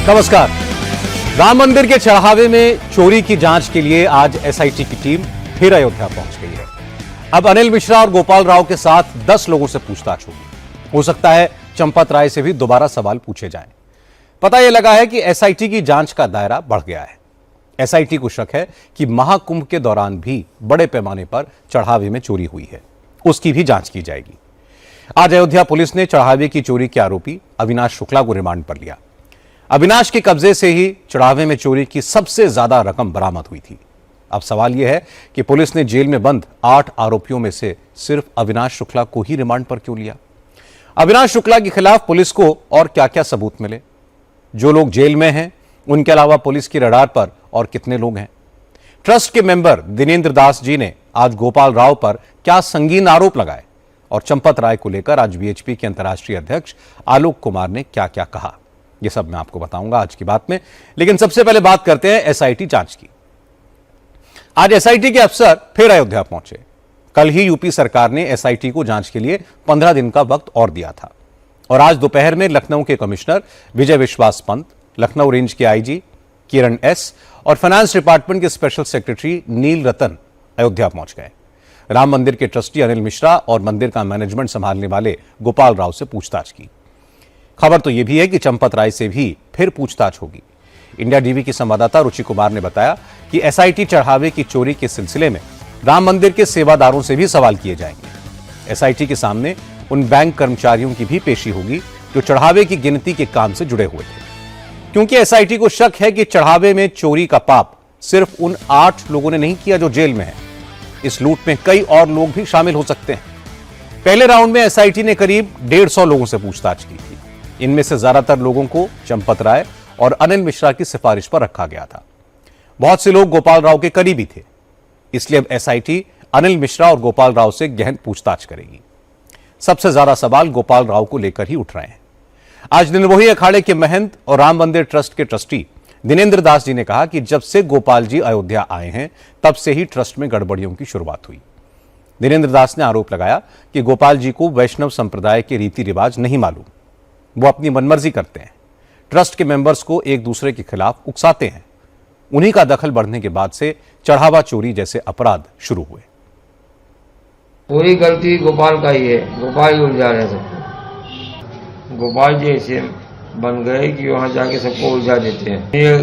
नमस्कार। राम मंदिर के चढ़ावे में चोरी की जांच के लिए आज एसआईटी की टीम फिर अयोध्या पहुंच गई है। अब अनिल मिश्रा और गोपाल राव के साथ 10 लोगों से पूछताछ होगी। हो सकता है चंपत राय से भी दोबारा सवाल पूछे जाएं। पता यह लगा है कि एसआईटी की जांच का दायरा बढ़ गया है। एसआईटी को शक है कि महाकुंभ के दौरान भी बड़े पैमाने पर चढ़ावे में चोरी हुई है, उसकी भी जांच की जाएगी। आज अयोध्या पुलिस ने चढ़ावे की चोरी के आरोपी अविनाश शुक्ला को रिमांड पर लिया। अविनाश के कब्जे से ही चढ़ावे में चोरी की सबसे ज्यादा रकम बरामद हुई थी। अब सवाल यह है कि पुलिस ने जेल में बंद 8 आरोपियों में से सिर्फ अविनाश शुक्ला को ही रिमांड पर क्यों लिया? अविनाश शुक्ला के खिलाफ पुलिस को और क्या क्या सबूत मिले? जो लोग जेल में हैं उनके अलावा पुलिस की रडार पर और कितने लोग हैं? ट्रस्ट के मेंबर दिनेंद्र दास जी ने आज गोपाल राव पर क्या संगीन आरोप लगाए और चंपत राय को लेकर आज बीएचपी के अंतर्राष्ट्रीय अध्यक्ष आलोक कुमार ने क्या क्या कहा, यह सब मैं आपको बताऊंगा आज की बात में। लेकिन सबसे पहले बात करते हैं एसआईटी जांच की। आज एसआईटी के अफसर फिर अयोध्या पहुंचे। कल ही यूपी सरकार ने एसआईटी को जांच के लिए 15 दिन का वक्त और दिया था और आज दोपहर में लखनऊ के कमिश्नर विजय विश्वास पंत, लखनऊ रेंज के आईजी किरण एस और फाइनेंस डिपार्टमेंट के स्पेशल सेक्रेटरी नील रतन अयोध्या पहुंच गए। राम मंदिर के ट्रस्टी अनिल मिश्रा और मंदिर का मैनेजमेंट संभालने वाले गोपाल राव से पूछताछ की। खबर तो यह भी है कि चंपत राय से भी फिर पूछताछ होगी। इंडिया टीवी की संवाददाता रुचि कुमार ने बताया कि एसआईटी चढ़ावे की चोरी के सिलसिले में राम मंदिर के सेवादारों से भी सवाल किए जाएंगे। एसआईटी के सामने उन बैंक कर्मचारियों की भी पेशी होगी जो चढ़ावे की गिनती के काम से जुड़े हुए थे, क्योंकि एसआईटी को शक है कि चढ़ावे में चोरी का पाप सिर्फ उन 8 लोगों ने नहीं किया जो जेल में हैं। इस लूट में कई और लोग भी शामिल हो सकते हैं। पहले राउंड में एसआईटी ने करीब 150 लोगों से पूछताछ की थी। इनमें से ज्यादातर लोगों को चंपत राय और अनिल मिश्रा की सिफारिश पर रखा गया था। बहुत से लोग गोपाल राव के करीबी थे, इसलिए अब एसआईटी अनिल मिश्रा और गोपाल राव से गहन पूछताछ करेगी। सबसे ज्यादा सवाल गोपाल राव को लेकर ही उठ रहे हैं। आज निर्मोही अखाड़े के महंत और राम मंदिर ट्रस्ट के ट्रस्टी दिनेंद्र दास जी ने कहा कि जब से गोपाल जी अयोध्या आए हैं तब से ही ट्रस्ट में गड़बड़ियों की शुरुआत हुई। दिनेंद्र दास ने आरोप लगाया कि गोपाल जी को वैष्णव संप्रदाय के रीति रिवाज नहीं मालूम, वो अपनी मनमर्जी करते हैं, ट्रस्ट के मेंबर्स को एक दूसरे के खिलाफ उकसाते हैं। उन्हीं का दखल बढ़ने के बाद से चढ़ावा चोरी जैसे अपराध शुरू हुए। पूरी गलती गोपाल का ही है, गोपाल ही उलझा रहे सबको। गोपाल जी ऐसे बन गए कि वहाँ जाके सबको उलझा देते हैं। ये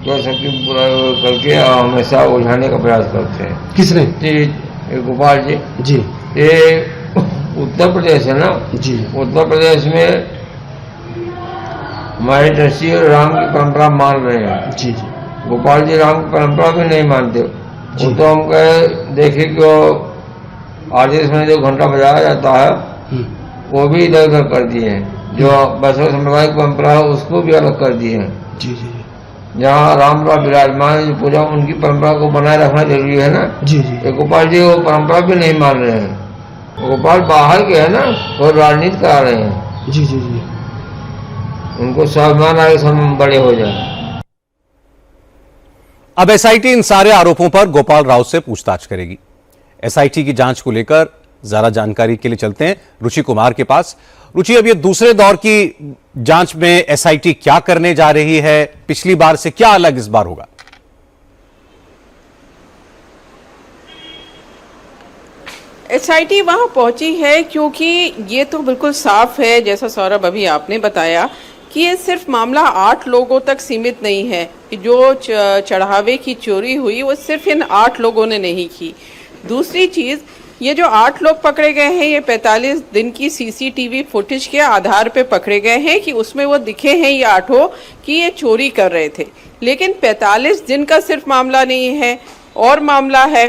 जो सबकी बुरा करके हमेशा उलझाने का प्रयास करते हैं। किसने? ये गोपाल जी। ये उत्तर प्रदेश है ना जी। उत्तर प्रदेश में हमारे ट्रस्टी राम की परंपरा मान रहे हैं। जी। गोपाल जी राम की परंपरा भी नहीं मानते। वो तो हम कहे देखे कि आदेश में जो घंटा बजाया जाता है वो भी इधर उधर कर दिए हैं। जो वैष्णव संप्रदाय की परंपरा है उसको भी अलग कर दिए हैं। जी। जहाँ राम राव विराजमान जो पूजा उनकी परंपरा को बनाए रखना जरूरी है ना। जी। तो गोपाल जी वो परंपरा भी नहीं मान रहे हैं। गोपाल बाहर के है ना, वो राजनीति करा रहे हैं। जी। उनको स्वाभिमान आगे सब बड़े हो जाए। अब एसआईटी इन सारे आरोपों पर गोपाल राव से पूछताछ करेगी। एसआईटी की जांच को लेकर ज्यादा जानकारी के लिए चलते हैं रुचि कुमार के पास। रुचि, अब ये दूसरे दौर की जांच में एसआईटी क्या करने जा रही है? पिछली बार से क्या अलग इस बार होगा? एसआईटी वहां पहुंची है क्योंकि ये तो बिल्कुल साफ है, जैसा सौरभ अभी आपने बताया, कि ये सिर्फ मामला 8 लोगों तक सीमित नहीं है कि जो चढ़ावे की चोरी हुई वो सिर्फ इन 8 लोगों ने नहीं की। दूसरी चीज, ये जो 8 लोग पकड़े गए हैं ये 45 दिन की सीसीटीवी फुटेज के आधार पे पकड़े गए हैं कि उसमें वो दिखे हैं ये 8 कि ये चोरी कर रहे थे। लेकिन 45 दिन का सिर्फ मामला नहीं है, और मामला है।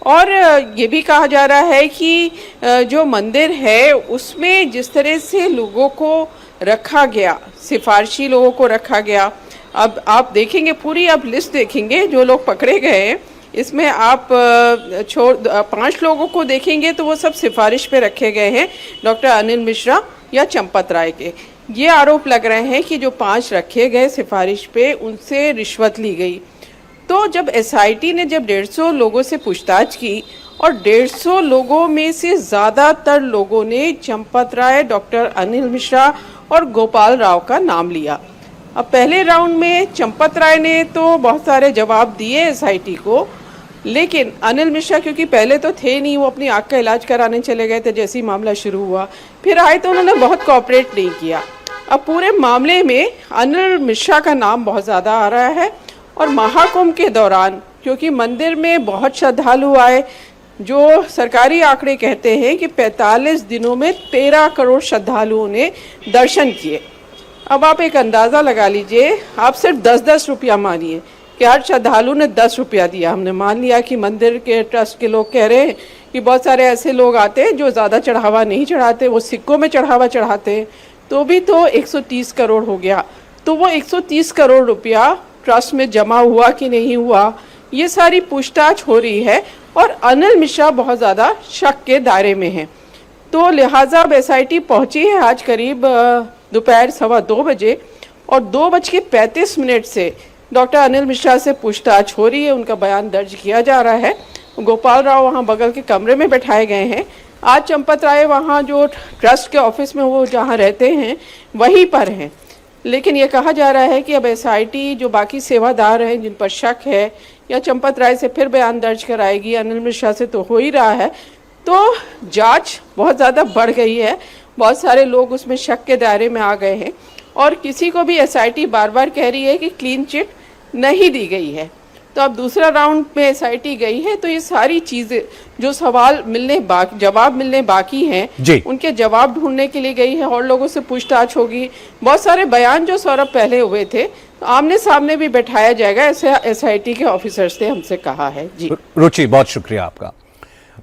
और ये भी कहा जा रहा है कि जो मंदिर है उसमें जिस तरह से लोगों को रखा गया, सिफारिशी लोगों को रखा गया। अब आप देखेंगे पूरी, आप लिस्ट देखेंगे जो लोग पकड़े गए, इसमें आप 5 लोगों को देखेंगे तो वो सब सिफारिश पे रखे गए हैं, डॉक्टर अनिल मिश्रा या चंपत राय के। ये आरोप लग रहे हैं कि जो 5 रखे गए सिफारिश पे उनसे रिश्वत ली गई। तो जब एसआईटी ने जब 150 लोगों से पूछताछ की और 150 लोगों में से ज़्यादातर लोगों ने चंपत राय, डॉक्टर अनिल मिश्रा और गोपाल राव का नाम लिया, अब पहले राउंड में चंपत राय ने तो बहुत सारे जवाब दिए एसआईटी को, लेकिन अनिल मिश्रा क्योंकि पहले तो थे नहीं, वो अपनी आँख का इलाज कराने चले गए थे जैसे ही मामला शुरू हुआ, फिर आए तो उन्होंने बहुत कोऑपरेट नहीं किया। अब पूरे मामले में अनिल मिश्रा का नाम बहुत ज़्यादा आ रहा है। और महाकुंभ के दौरान क्योंकि मंदिर में बहुत श्रद्धालु आए, जो सरकारी आंकड़े कहते हैं कि 45 दिनों में 13 करोड़ श्रद्धालुओं ने दर्शन किए। अब आप एक अंदाज़ा लगा लीजिए, आप सिर्फ 10-10 रुपया मानिए कि हर श्रद्धालु ने 10 रुपया दिया। हमने मान लिया कि मंदिर के ट्रस्ट के लोग कह रहे हैं कि बहुत सारे ऐसे लोग आते हैं जो ज़्यादा चढ़ावा नहीं चढ़ाते, वो सिक्कों में चढ़ावा चढ़ाते हैं, तो भी तो 130 करोड़ हो गया। तो वो 130 करोड़ रुपया ट्रस्ट में जमा हुआ कि नहीं हुआ, ये सारी पूछताछ हो रही है। और अनिल मिश्रा बहुत ज़्यादा शक के दायरे में है, तो लिहाजा अब एसआईटी पहुंची है आज करीब दोपहर 2:15 बजे, और 2:35 से डॉक्टर अनिल मिश्रा से पूछताछ हो रही है, उनका बयान दर्ज किया जा रहा है। गोपाल राव वहाँ बगल के कमरे में बैठाए गए हैं। आज चंपत राय वहाँ जो ट्रस्ट के ऑफिस में वो जहाँ रहते हैं वहीं पर हैं, लेकिन ये कहा जा रहा है कि अब एसआईटी जो बाकी सेवादार हैं जिन पर शक है या चंपत राय से फिर बयान दर्ज कराएगी, अनिल मिश्रा से तो हो ही रहा है, तो जांच बहुत ज़्यादा बढ़ गई है। बहुत सारे लोग उसमें शक के दायरे में आ गए हैं और किसी को भी एसआईटी बार बार कह रही है कि क्लीन चिट नहीं दी गई है। तो अब दूसरा राउंड में एसआईटी गई है, तो ये सारी चीज़ें जो सवाल जवाब मिलने बाकी हैं उनके जवाब ढूंढने के लिए गई है और लोगों से पूछताछ होगी। बहुत सारे बयान जो सौरभ पहले हुए थे तो आमने सामने भी बैठाया जाएगा, ऐसे एसआईटी के ऑफिसर्स ने हमसे कहा है। जी रुचि, बहुत शुक्रिया आपका।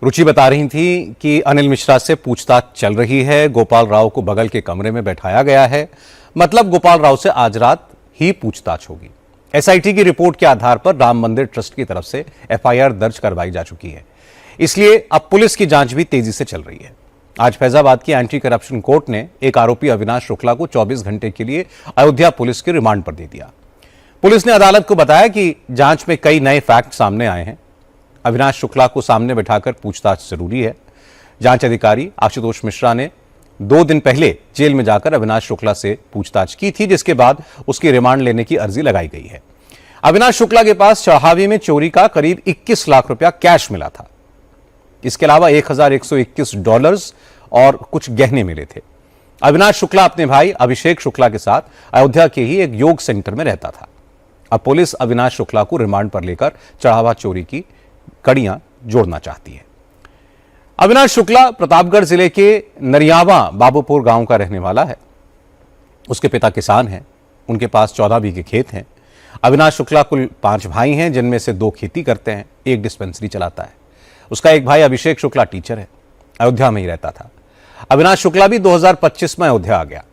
रुचि बता रही थी कि अनिल मिश्रा से पूछताछ चल रही है, गोपाल राव को बगल के कमरे में बैठाया गया है, मतलब गोपाल राव से आज रात ही पूछताछ होगी। एसआईटी की रिपोर्ट के आधार पर राम मंदिर ट्रस्ट की तरफ से एफआईआर दर्ज करवाई जा चुकी है, इसलिए अब पुलिस की जांच भी तेजी से चल रही है। आज फैजाबाद की एंटी करप्शन कोर्ट ने एक आरोपी अविनाश शुक्ला को 24 घंटे के लिए अयोध्या पुलिस के रिमांड पर दे दिया। पुलिस ने अदालत को बताया कि जांच में कई नए फैक्ट सामने आए हैं। अविनाश शुक्ला को सामने बैठाकर पूछताछ जरूरी है। जांच अधिकारी आशुतोष मिश्रा ने 2 दिन पहले जेल में जाकर अविनाश शुक्ला से पूछताछ की थी, जिसके बाद उसकी रिमांड लेने की अर्जी लगाई गई है। अविनाश शुक्ला के पास चढ़ावे में चोरी का करीब 21 लाख रुपया कैश मिला था। इसके अलावा $1121 और कुछ गहने मिले थे। अविनाश शुक्ला अपने भाई अभिषेक शुक्ला के साथ अयोध्या के ही एक योग सेंटर में रहता था। अब पुलिस अविनाश शुक्ला को रिमांड पर लेकर चढ़ावा चोरी की कड़ियां जोड़ना चाहती है। अविनाश शुक्ला प्रतापगढ़ जिले के नरियावा बाबूपुर गांव का रहने वाला है। उसके पिता किसान हैं, उनके पास 14 बीघे खेत हैं। अविनाश शुक्ला कुल 5 भाई हैं, जिनमें से 2 खेती करते हैं, 1 डिस्पेंसरी चलाता है। उसका एक भाई अभिषेक शुक्ला टीचर है, अयोध्या में ही रहता था। अविनाश शुक्ला भी 2025 में अयोध्या आ गया।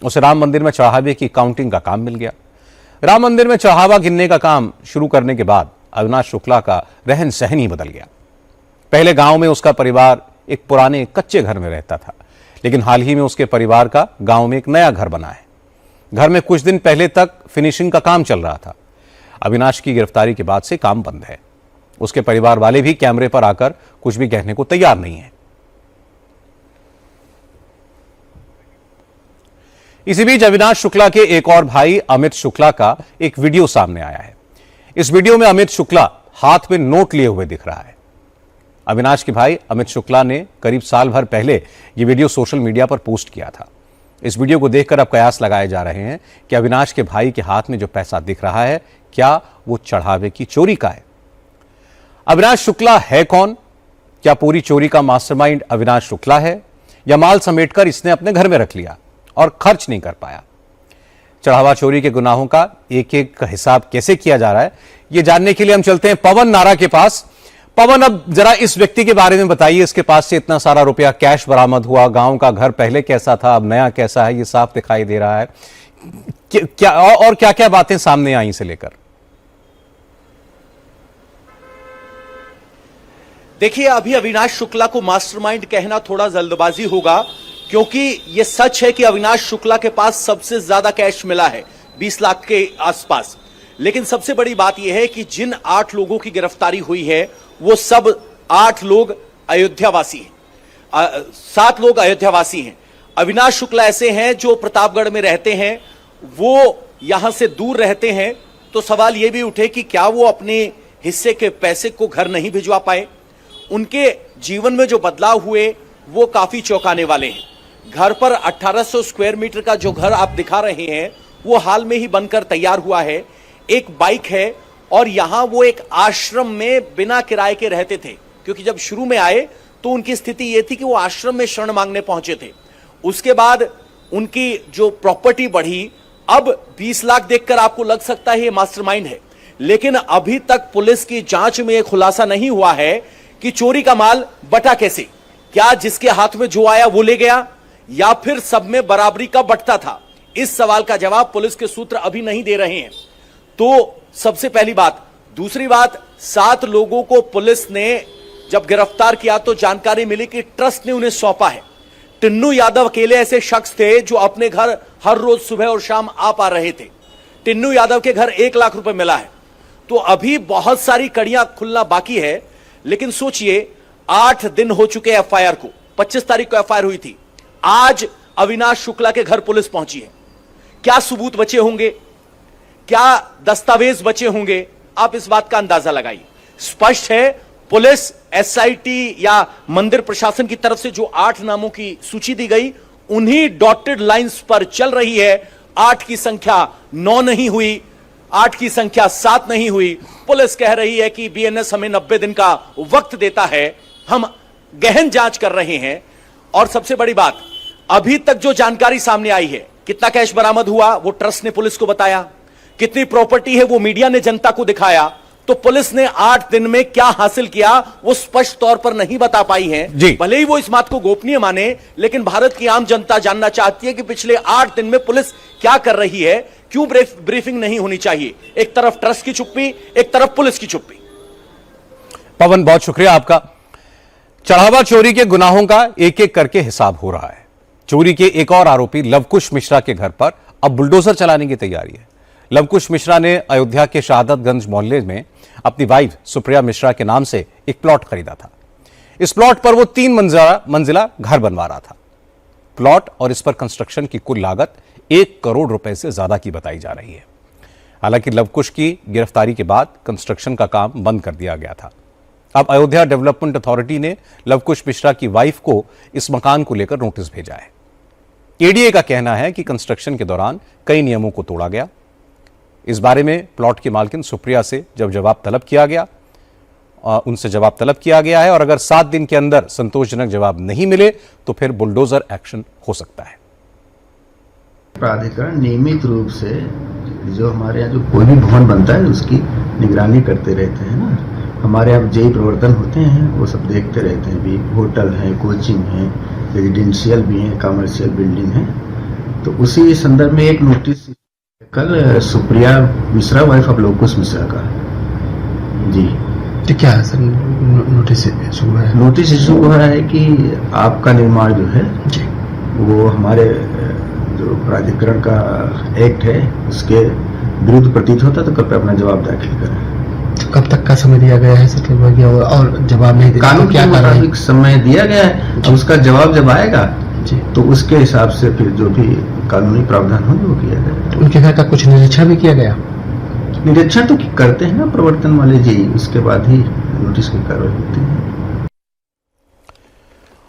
उसे राम मंदिर में चढ़ावे की काउंटिंग का काम मिल गया। राम मंदिर में चढ़ावा गिनने का काम शुरू करने के बाद अविनाश शुक्ला का रहन सहन ही बदल गया। पहले गांव में उसका परिवार एक पुराने कच्चे घर में रहता था, लेकिन हाल ही में उसके परिवार का गांव में एक नया घर बना है। घर में कुछ दिन पहले तक फिनिशिंग का काम चल रहा था। अविनाश की गिरफ्तारी के बाद से काम बंद है। उसके परिवार वाले भी कैमरे पर आकर कुछ भी कहने को तैयार नहीं है। इसी बीच अविनाश शुक्ला के एक और भाई अमित शुक्ला का एक वीडियो सामने आया है। इस वीडियो में अमित शुक्ला हाथ में नोट लिए हुए दिख रहा है। अविनाश के भाई अमित शुक्ला ने करीब साल भर पहले यह वीडियो सोशल मीडिया पर पोस्ट किया था। इस वीडियो को देखकर अब कयास लगाए जा रहे हैं कि अविनाश के भाई के हाथ में जो पैसा दिख रहा है, क्या वो चढ़ावे की चोरी का है? अविनाश शुक्ला है कौन? क्या पूरी चोरी का मास्टरमाइंड अविनाश शुक्ला है, या माल समेटकर इसने अपने घर में रख लिया और खर्च नहीं कर पाया? चढ़ावा चोरी के गुनाहों का एक एक हिसाब कैसे किया जा रहा है, यह जानने के लिए हम चलते हैं पवन नारा के पास। पवन, अब जरा इस व्यक्ति के बारे में बताइए। इसके पास से इतना सारा रुपया कैश बरामद हुआ, गांव का घर पहले कैसा था, अब नया कैसा है, ये साफ दिखाई दे रहा है। क्या और क्या क्या बातें सामने आई से लेकर? देखिए, अभी अविनाश शुक्ला को मास्टरमाइंड कहना थोड़ा जल्दबाजी होगा, क्योंकि यह सच है कि अविनाश शुक्ला के पास सबसे ज्यादा कैश मिला है, 20 लाख के आसपास। लेकिन सबसे बड़ी बात यह है कि जिन 8 लोगों की गिरफ्तारी हुई है वो सब 8 लोग अयोध्यावासी हैं, 7 लोग अयोध्यावासी हैं। अविनाश शुक्ला ऐसे हैं जो प्रतापगढ़ में रहते हैं, वो यहां से दूर रहते हैं तो सवाल यह भी उठे कि क्या वो अपने हिस्से के पैसे को घर नहीं भिजवा पाए। उनके जीवन में जो बदलाव हुए वो काफी चौंकाने वाले हैं। घर पर 1800 स्क्वायर मीटर का जो घर आप दिखा रहे हैं वो हाल में ही बनकर तैयार हुआ है। एक बाइक है और यहां वो एक आश्रम में बिना किराए के रहते थे, क्योंकि जब शुरू में आए तो उनकी स्थिति ये थी कि वो आश्रम में शरण मांगने पहुंचे थे। उसके बाद उनकी जो प्रॉपर्टी बढ़ी, अब 20 लाख देखकर आपको लग सकता है ये मास्टरमाइंड है, लेकिन अभी तक पुलिस की जांच में यह खुलासा नहीं हुआ है कि चोरी का माल बटा कैसे। क्या जिसके हाथ में जो आया वो ले गया या फिर सब में बराबरी का बंटता था? इस सवाल का जवाब पुलिस के सूत्र अभी नहीं दे रहे हैं। तो सबसे पहली बात। दूसरी बात, 7 लोगों को पुलिस ने जब गिरफ्तार किया तो जानकारी मिली कि ट्रस्ट ने उन्हें सौंपा है। टिन्नू यादव अकेले ऐसे शख्स थे जो अपने घर हर रोज सुबह और शाम आ पा रहे थे। टिन्नू यादव के घर 1 लाख रुपए मिला है। तो अभी बहुत सारी कड़ियां खुलना बाकी है, लेकिन सोचिए 8 दिन हो चुके एफआईआर को। 25 तारीख को एफआईआर हुई थी। आज अविनाश शुक्ला के घर पुलिस पहुंची है। क्या सबूत बचे होंगे, क्या दस्तावेज बचे होंगे, आप इस बात का अंदाजा लगाइए। स्पष्ट है पुलिस, एसआईटी या मंदिर प्रशासन की तरफ से जो 8 नामों की सूची दी गई उन्हीं डॉटेड लाइंस पर चल रही है। 8 की संख्या 9 नहीं हुई, 8 की संख्या 7 नहीं हुई। पुलिस कह रही है कि बीएनएस हमें 90 दिन का वक्त देता है, हम गहन जांच कर रहे हैं। और सबसे बड़ी बात, अभी तक जो जानकारी सामने आई है, कितना कैश बरामद हुआ वो ट्रस्ट ने पुलिस को बताया, कितनी प्रॉपर्टी है वो मीडिया ने जनता को दिखाया। तो पुलिस ने 8 दिन में क्या हासिल किया वो स्पष्ट तौर पर नहीं बता पाई है। भले ही वो इस बात को गोपनीय माने, लेकिन भारत की आम जनता जानना चाहती है कि पिछले 8 दिन में पुलिस क्या कर रही है। क्यों ब्रीफिंग नहीं होनी चाहिए? एक तरफ ट्रस्ट की चुप्पी, एक तरफ पुलिस की चुप्पी। पवन, बहुत शुक्रिया आपका। चढ़ावा चोरी के गुनाहों का एक एक करके हिसाब हो रहा है। चोरी के एक और आरोपी लवकुश मिश्रा के घर पर अब बुलडोजर चलाने की तैयारी है। लवकुश मिश्रा ने अयोध्या के शहादतगंज मोहल्ले में अपनी वाइफ सुप्रिया मिश्रा के नाम से एक प्लॉट खरीदा था। इस प्लॉट पर वो 3 मंजिला घर बनवा रहा था। प्लॉट और इस पर कंस्ट्रक्शन की कुल लागत 1 करोड़ रुपए से ज्यादा की बताई जा रही है। हालांकि लवकुश की गिरफ्तारी के बाद कंस्ट्रक्शन का काम बंद कर दिया गया था। अब अयोध्या डेवलपमेंट अथॉरिटी ने लवकुश मिश्रा की वाइफ को इस मकान को लेकर नोटिस भेजा है। एडीए का कहना है कि कंस्ट्रक्शन के दौरान कई नियमों को तोड़ा गया। इस बारे में प्लॉट की मालकिन सुप्रिया से जवाब तलब किया गया, उनसे जवाब तलब किया गया है और अगर 7 दिन के अंदर संतोषजनक जवाब नहीं मिले तो फिर बुलडोजर एक्शन हो सकता है। प्राधिकरण नियमित रूप से जो हमारे यहाँ जो कोई भी भवन बनता है उसकी निगरानी करते रहते हैं ना। हमारे यहाँ जेई प्रवर्तन होते हैं, वो सब देखते रहते हैं। भी होटल है, कोचिंग है, रेजिडेंशियल भी है, कमर्शियल बिल्डिंग है। तो उसी संदर्भ में एक नोटिस कल सुप्रिया मिश्रा वाइफ ऑफ लवकुश मिश्रा का जी। तो क्या है सर नोटिस इशू हुआ है? नोटिस इशू हुआ है कि आपका निर्माण जो है जी वो हमारे जो प्राधिकरण का एक्ट है उसके विरुद्ध प्रतीत होता, तो कृपया अपना जवाब दाखिल करें। तो कब तक का समय दिया गया है सर? और जवाब नहीं दिया कानून तो क्या के मुताबिक समय दिया गया है। अब उसका जवाब जब आएगा जी तो उसके हिसाब से फिर जो भी कानूनी प्रावधान होंगे वो किया जाएगा। तो उनके घर का कुछ निरीक्षण भी किया गया? निरीक्षण तो करते हैं ना प्रवर्तन वाले जी, उसके बाद ही नोटिस की कार्रवाई होती है।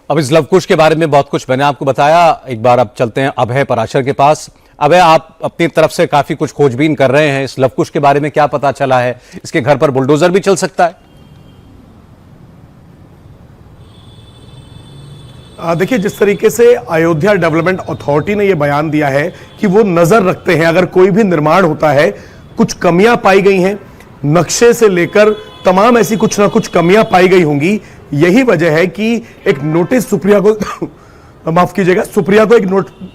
अब इस लवकुश के बारे में बहुत कुछ मैंने आपको बताया। एक बार अब चलते हैं अभय पराशर के पास। अभय, आप अपनी तरफ से काफी कुछ खोजबीन कर रहे हैं। इस लवकुश के बारे में क्या पता चला है? इसके घर पर बुलडोजर भी चल सकता है? देखिए, जिस तरीके से अयोध्या डेवलपमेंट अथॉरिटी ने यह बयान दिया है कि वो नजर रखते हैं, अगर कोई भी निर्माण होता है, कुछ कमियां पाई गई हैं, नक्शे से लेकर तमाम ऐसी कुछ ना कुछ कमियां पाई गई होंगी। यही वजह है कि एक नोटिस सुप्रिया को माफ कीजिएगा, सुप्रिया को एक नोटिस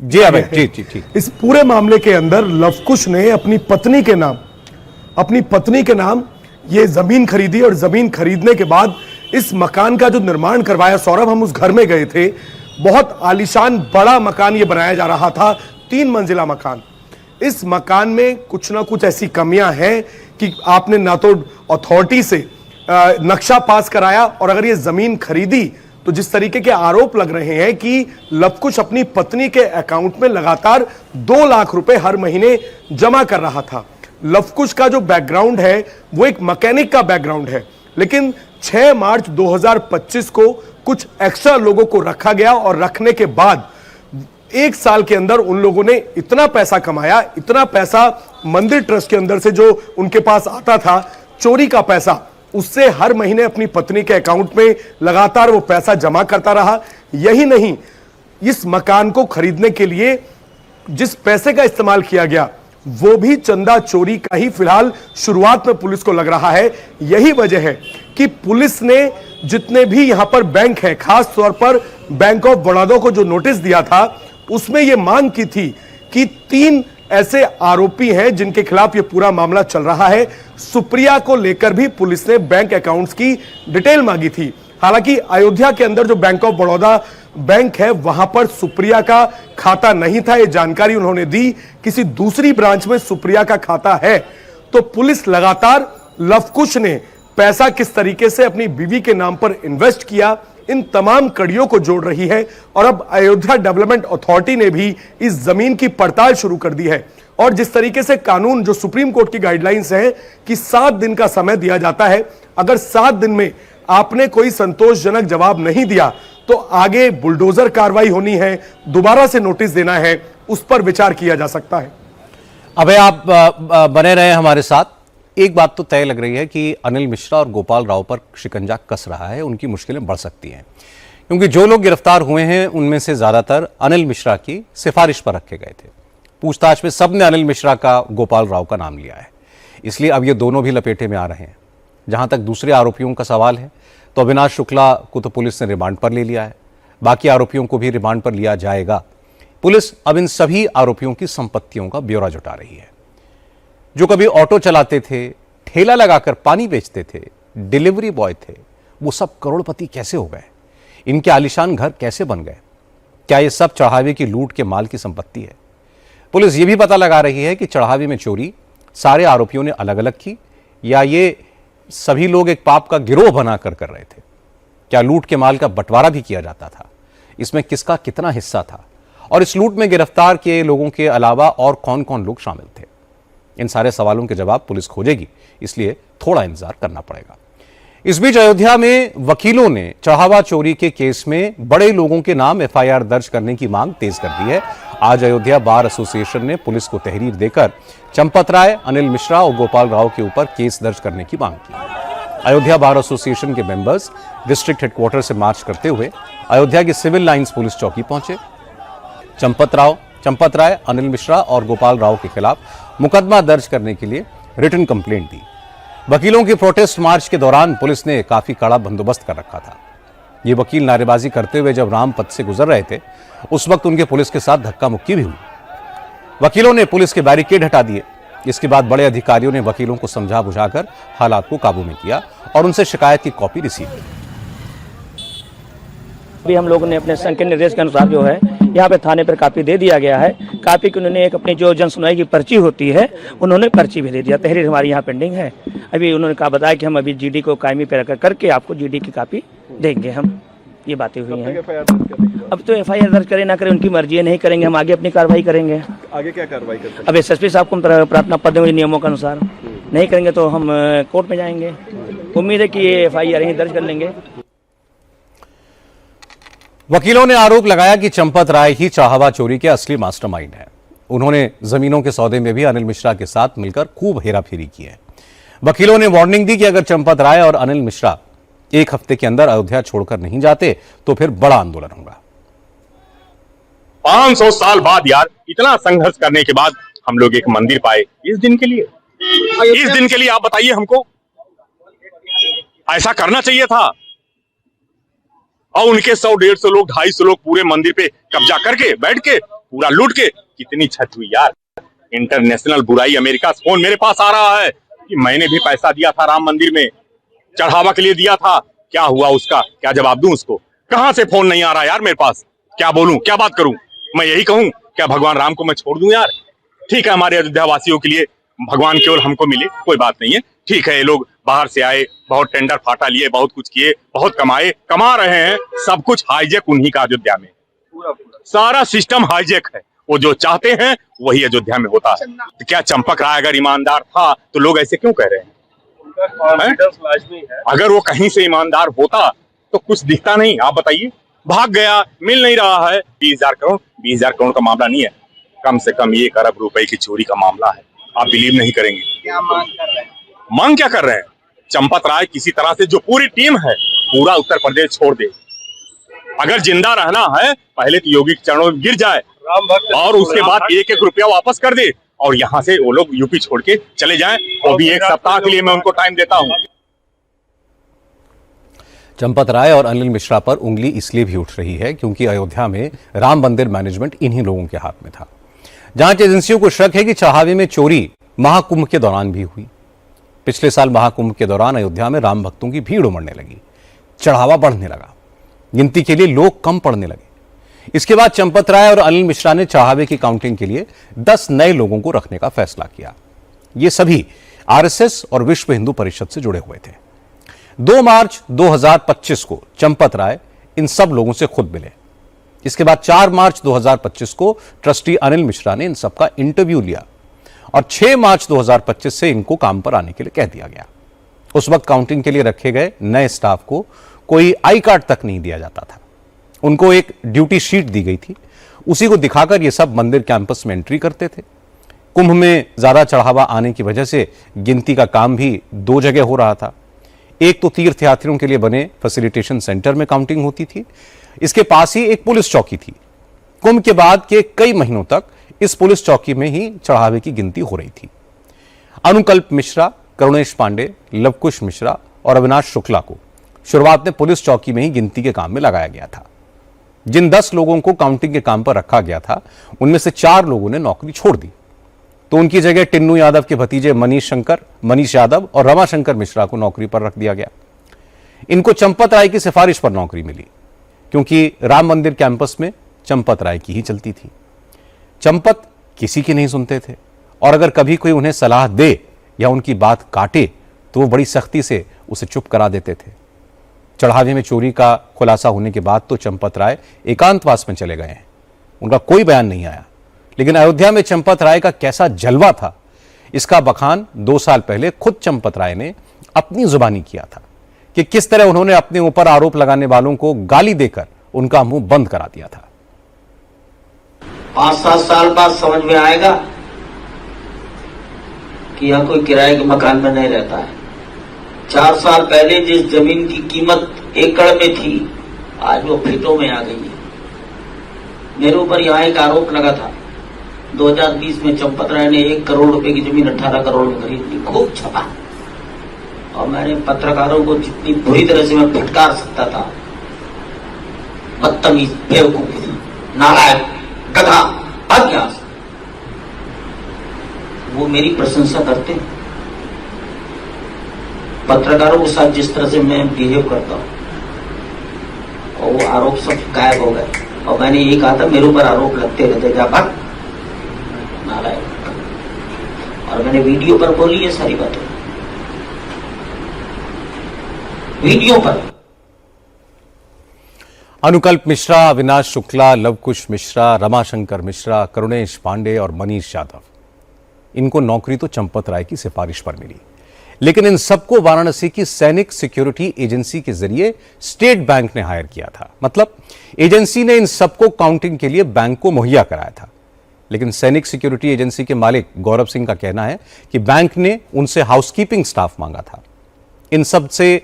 जी अभय, जी। इस पूरे मामले के अंदर लवकुश ने अपनी पत्नी के नाम ये जमीन खरीदी और जमीन खरीदने के बाद इस मकान का जो निर्माण करवाया। सौरभ, हम उस घर में गए थे, बहुत आलीशान बड़ा मकान ये बनाया जा रहा था, 3 मंजिला मकान। इस मकान में कुछ ना कुछ ऐसी कमियां हैं कि आपने ना तो अथॉरिटी से नक्शा पास कराया और अगर ये जमीन खरीदी तो जिस तरीके के आरोप लग रहे हैं कि लवकुश अपनी पत्नी के अकाउंट में लगातार 2 लाख रुपए हर महीने जमा कर रहा था। लवकुश का जो बैकग्राउंड है वो एक मैकेनिक का बैकग्राउंड है, लेकिन 6 मार्च 2025 को कुछ एक्स्ट्रा लोगों को रखा गया और रखने के बाद 1 साल के अंदर उन लोगों ने इतना पैसा कमाया, इतना पैसा मंदिर ट्रस्ट के अंदर से जो उनके पास आता था चोरी का पैसा, उससे हर महीने अपनी पत्नी के अकाउंट में लगातार वो पैसा जमा करता रहा। यही नहीं, इस मकान को खरीदने के लिए जिस पैसे का इस्तेमाल किया गया वो भी चंदा चोरी का ही फिलहाल शुरुआत में पुलिस को लग रहा है। यही वजह है कि पुलिस ने जितने भी यहां पर बैंक है, खास तौर पर बैंक ऑफ बड़ौदा को जो नोटिस दिया था उसमें यह मांग की थी कि 3 ऐसे आरोपी हैं जिनके खिलाफ यह पूरा मामला चल रहा है। सुप्रिया को लेकर भी पुलिस ने बैंक अकाउंट्स की डिटेल मांगी थी। हालांकि अयोध्या के अंदर जो बैंक ऑफ बड़ौदा बैंक है वहां पर सुप्रिया का खाता नहीं था, यह जानकारी उन्होंने दी। किसी दूसरी ब्रांच में सुप्रिया का खाता है। तो पुलिस लगातार लवकुश ने पैसा किस तरीके से अपनी बीवी के नाम पर इन्वेस्ट किया, इन तमाम कड़ियों को जोड़ रही है। और अब अयोध्या डेवलपमेंट अथॉरिटी ने भी इस जमीन की पड़ताल शुरू कर दी है। और जिस तरीके से कानून, जो सुप्रीम कोर्ट की गाइडलाइंस है कि 7 दिन का समय दिया जाता है, अगर 7 दिन में आपने कोई संतोषजनक जवाब नहीं दिया तो आगे बुलडोजर कार्रवाई होनी है, दोबारा से नोटिस देना है, उस पर विचार किया जा सकता है। अबे आप बने रहे हमारे साथ। एक बात तो तय लग रही है कि अनिल मिश्रा और गोपाल राव पर शिकंजा कस रहा है, उनकी मुश्किलें बढ़ सकती हैं, क्योंकि जो लोग गिरफ्तार हुए हैं उनमें से ज्यादातर अनिल मिश्रा की सिफारिश पर रखे गए थे। पूछताछ में सबने अनिल मिश्रा का, गोपाल राव का नाम लिया है, इसलिए अब ये दोनों भी लपेटे में आ रहे हैं। जहां तक दूसरे आरोपियों का सवाल है तो अविनाश शुक्ला को तो पुलिस ने रिमांड पर ले लिया है, बाकी आरोपियों को भी रिमांड पर लिया जाएगा। पुलिस अब इन सभी आरोपियों की संपत्तियों का ब्यौरा जुटा रही है। जो कभी ऑटो चलाते थे, ठेला लगाकर पानी बेचते थे, डिलीवरी बॉय थे, वो सब करोड़पति कैसे हो गए? इनके आलीशान घर कैसे बन गए? क्या ये सब चढ़ावे की लूट के माल की संपत्ति है? पुलिस ये भी पता लगा रही है कि चढ़ावे में चोरी सारे आरोपियों ने अलग अलग की या ये सभी लोग एक पाप का गिरोह बनाकर कर रहे थे। क्या लूट के माल का बंटवारा भी किया जाता था? इसमें किसका कितना हिस्सा था? और इस लूट में गिरफ्तार किए लोगों के अलावा और कौन कौन लोग शामिल थे? इन सारे सवालों के जवाब पुलिस खोजेगी, इसलिए थोड़ा इंतजार करना पड़ेगा। इस बीच अयोध्या में वकीलों ने चढ़ावा चोरी के केस में बड़े लोगों के नाम एफआईआर दर्ज करने की मांग तेज कर दी है। आज अयोध्या बार एसोसिएशन ने पुलिस को तहरीर देकर चंपत राय, अनिल मिश्रा और गोपाल राव के ऊपर केस दर्ज करने की मांग की। अयोध्या बार एसोसिएशन के मेंबर्स डिस्ट्रिक्ट हेडक्वार्टर से मार्च करते हुए अयोध्या की सिविल लाइंस पुलिस चौकी पहुंचे। चंपत राय, अनिल मिश्रा और गोपाल राव के खिलाफ मुकदमा दर्ज करने के लिए रिटन कंप्लेंट दी। वकीलों की प्रोटेस्ट मार्च के दौरान पुलिस ने काफी कड़ा बंदोबस्त कर रखा था। ये वकील नारेबाजी करते हुए जब रामपथ से गुजर रहे थे, उस वक्त उनके पुलिस के साथ धक्का मुक्की भी हुई। वकीलों ने पुलिस के बैरिकेड हटा दिए। इसके बाद बड़े अधिकारियों ने वकीलों को समझा बुझाकर हालात को काबू में किया और उनसे शिकायत की कॉपी रिसीव की। अभी हम लोगों ने अपने संघ के निर्देश के अनुसार जो है यहाँ पे थाने पर कापी दे दिया गया है। कापी की उन्होंने एक अपनी जो जन सुनवाई की पर्ची होती है, उन्होंने पर्ची भी दे दिया। तहरीर हमारी यहाँ पेंडिंग है। अभी उन्होंने कहा बताया कि हम अभी जीडी को कायमी पे रख करके आपको जीडी की कापी देंगे। हम ये बातें हुई हैं। अब तो एफआईआर दर्ज करें ना करें उनकी मर्जी है, नहीं करेंगे हम आगे अपनी कार्रवाई करेंगे। आगे क्या कार्रवाई करेंगे? अब एसएसपी साहब को प्रार्थना पत्र देंगे नियमों के अनुसार। नहीं करेंगे तो हम कोर्ट में जाएंगे। उम्मीद है कि ये एफआईआर ही दर्ज कर लेंगे। वकीलों ने आरोप लगाया कि चंपत राय ही चढ़ावा चोरी के असली मास्टरमाइंड है। उन्होंने जमीनों के सौदे में भी अनिल मिश्रा के साथ मिलकर खूब हेराफेरी की है। वकीलों ने वार्निंग दी कि अगर चंपत राय और अनिल मिश्रा एक हफ्ते के अंदर अयोध्या छोड़कर नहीं जाते तो फिर बड़ा आंदोलन होगा। 500 साल बाद यार, इतना संघर्ष करने के बाद हम लोग एक मंदिर पाए इस दिन के लिए। इस दिन के लिए आप बताइए हमको, ऐसा करना चाहिए था। और उनके 100-150 लोग, 250 लोग पूरे मंदिर पे कब्जा करके बैठ के पूरा लूट के कितनी छत हुई यार। इंटरनेशनल बुराई, अमेरिका से फोन मेरे पास आ रहा है कि मैंने भी पैसा दिया था राम मंदिर में, चढ़ावा के लिए दिया था। क्या हुआ उसका? क्या जवाब दूं उसको? कहां से फोन नहीं आ रहा यार मेरे पास? क्या बोलूं, क्या बात करूं? मैं यही कहूं, क्या भगवान राम को मैं छोड़ दूं यार? ठीक है, हमारे अयोध्या वासियों के लिए भगवान केवल हमको मिले, कोई बात नहीं है। ठीक है, ये लोग बाहर से आए, बहुत टेंडर फाटा लिए, बहुत कुछ किए, बहुत कमाए, कमा रहे हैं, सब कुछ हाईजेक उन्हीं का अयोध्या में, सारा सिस्टम हाईजेक है। वो जो चाहते हैं वही अयोध्या में होता है। तो क्या चंपक राय अगर ईमानदार था तो लोग ऐसे क्यों कह रहे हैं? अगर वो कहीं से ईमानदार होता तो कुछ दिखता नहीं। आप बताइए, भाग गया, मिल नहीं रहा है। 20,000 करोड़, 20,000 करोड़ का मामला नहीं है, कम से कम 1 अरब रुपए की चोरी का मामला है। आप बिलीव नहीं करेंगे। क्या मांग कर रहे हैं? मांग क्या कर रहे हैं? चंपत राय किसी तरह से, जो पूरी टीम है, पूरा उत्तर प्रदेश छोड़ दे। अगर जिंदा रहना है पहले तो योगी के चरणों में गिर जाए और उसके बाद 1-1 रुपया वापस कर दे और यहाँ से वो लोग यूपी छोड़ के चले जाएं। वो भी 1 सप्ताह के लिए मैं उनको टाइम देता हूँ। चंपत राय और अनिल मिश्रा पर उंगली इसलिए भी उठ रही है क्योंकि अयोध्या में राम मंदिर मैनेजमेंट इन्हीं लोगों के हाथ में था। जांच एजेंसियों को शक है कि चढ़ावे में चोरी महाकुंभ के दौरान भी हुई। पिछले साल महाकुंभ के दौरान अयोध्या में राम भक्तों की भीड़ उमड़ने लगी, चढ़ावा बढ़ने लगा, गिनती के लिए लोग कम पड़ने लगे। इसके बाद चंपत राय और अनिल मिश्रा ने चढ़ावे की काउंटिंग के लिए 10 नए लोगों को रखने का फैसला किया। ये सभी आरएसएस और विश्व हिंदू परिषद से जुड़े हुए थे। 2 मार्च 2025 को चंपत राय इन सब लोगों से खुद मिले। इसके बाद 4 मार्च 2025 को ट्रस्टी अनिल मिश्रा ने इन सबका इंटरव्यू लिया और 6 मार्च 2025 से इनको काम पर आने के लिए कह दिया गया। उस वक्त काउंटिंग के लिए रखे गए नए स्टाफ को कोई आई कार्ड तक नहीं दिया जाता था। उनको एक ड्यूटी शीट दी गई थी, उसी को दिखाकर ये सब मंदिर कैंपस में एंट्री करते थे। कुंभ में ज्यादा चढ़ावा आने की वजह से गिनती का काम भी 2 जगह हो रहा था। एक तो तीर्थयात्रियों के लिए बने फैसिलिटेशन सेंटर में काउंटिंग होती थी, इसके पास ही एक पुलिस चौकी थी। कुंभ के बाद के कई महीनों तक इस पुलिस चौकी में ही चढ़ावे की गिनती हो रही थी। अनुकल्प मिश्रा, करुणेश पांडे, लवकुश मिश्रा और अविनाश शुक्ला को शुरुआत में पुलिस चौकी में ही गिनती के काम में लगाया गया था। जिन 10 लोगों को काउंटिंग के काम पर रखा गया था उनमें से 4 लोगों ने नौकरी छोड़ दी, तो उनकी जगह टिन्नू यादव के भतीजे मनीष यादव और रमाशंकर मिश्रा को नौकरी पर रख दिया गया। इनको चंपत राय की सिफारिश पर नौकरी मिली क्योंकि राम मंदिर कैंपस में चंपत राय की ही चलती थी। चंपत किसी की नहीं सुनते थे और अगर कभी कोई उन्हें सलाह दे या उनकी बात काटे तो वो बड़ी सख्ती से उसे चुप करा देते थे। चढ़ावे में चोरी का खुलासा होने के बाद तो चंपत राय एकांतवास में चले गए हैं, उनका कोई बयान नहीं आया। लेकिन अयोध्या में चंपत राय का कैसा जलवा था, इसका बखान 2 साल पहले खुद चंपत राय ने अपनी जुबानी किया था कि किस तरह उन्होंने अपने ऊपर आरोप लगाने वालों को गाली देकर उनका मुंह बंद करा दिया था। 5-7 साल बाद समझ में आएगा कि यहाँ कोई किराए के मकान में नहीं रहता है। 4 साल पहले जिस जमीन की कीमत एकड़ में थी आज वो फीटों में आ गई है। मेरे ऊपर यहाँ एक आरोप लगा था, 2020 में चंपत राय ने 1 करोड़ रुपए की जमीन 18 करोड़ में खरीद ली, खूब छपा। और मैंने पत्रकारों को जितनी बुरी तरह से मैं फटकार सकता था, बदतमीज, बेवकूफ, नालायक, गधा, अज्ञान, वो मेरी प्रशंसा करते हैं। पत्रकारों के साथ जिस तरह से मैं बिहेव करता हूं और वो आरोप सब गायब हो गए और मैंने यही कहा था मेरे ऊपर आरोप लगते रहते जा पर नालायक। और मैंने वीडियो पर बोली ये सारी बातें, वीडियो पर। अनुकल्प मिश्रा, अविनाश शुक्ला, लवकुश मिश्रा, रमाशंकर मिश्रा, करुणेश पांडे और मनीष यादव, इनको नौकरी तो चंपत राय की सिफारिश पर मिली, लेकिन इन सबको वाराणसी की सैनिक सिक्योरिटी एजेंसी के जरिए स्टेट बैंक ने हायर किया था। मतलब एजेंसी ने इन सबको काउंटिंग के लिए बैंक को मुहैया कराया था। लेकिन सैनिक सिक्योरिटी एजेंसी के मालिक गौरव सिंह का कहना है कि बैंक ने उनसे हाउसकीपिंग स्टाफ मांगा था। इन सब से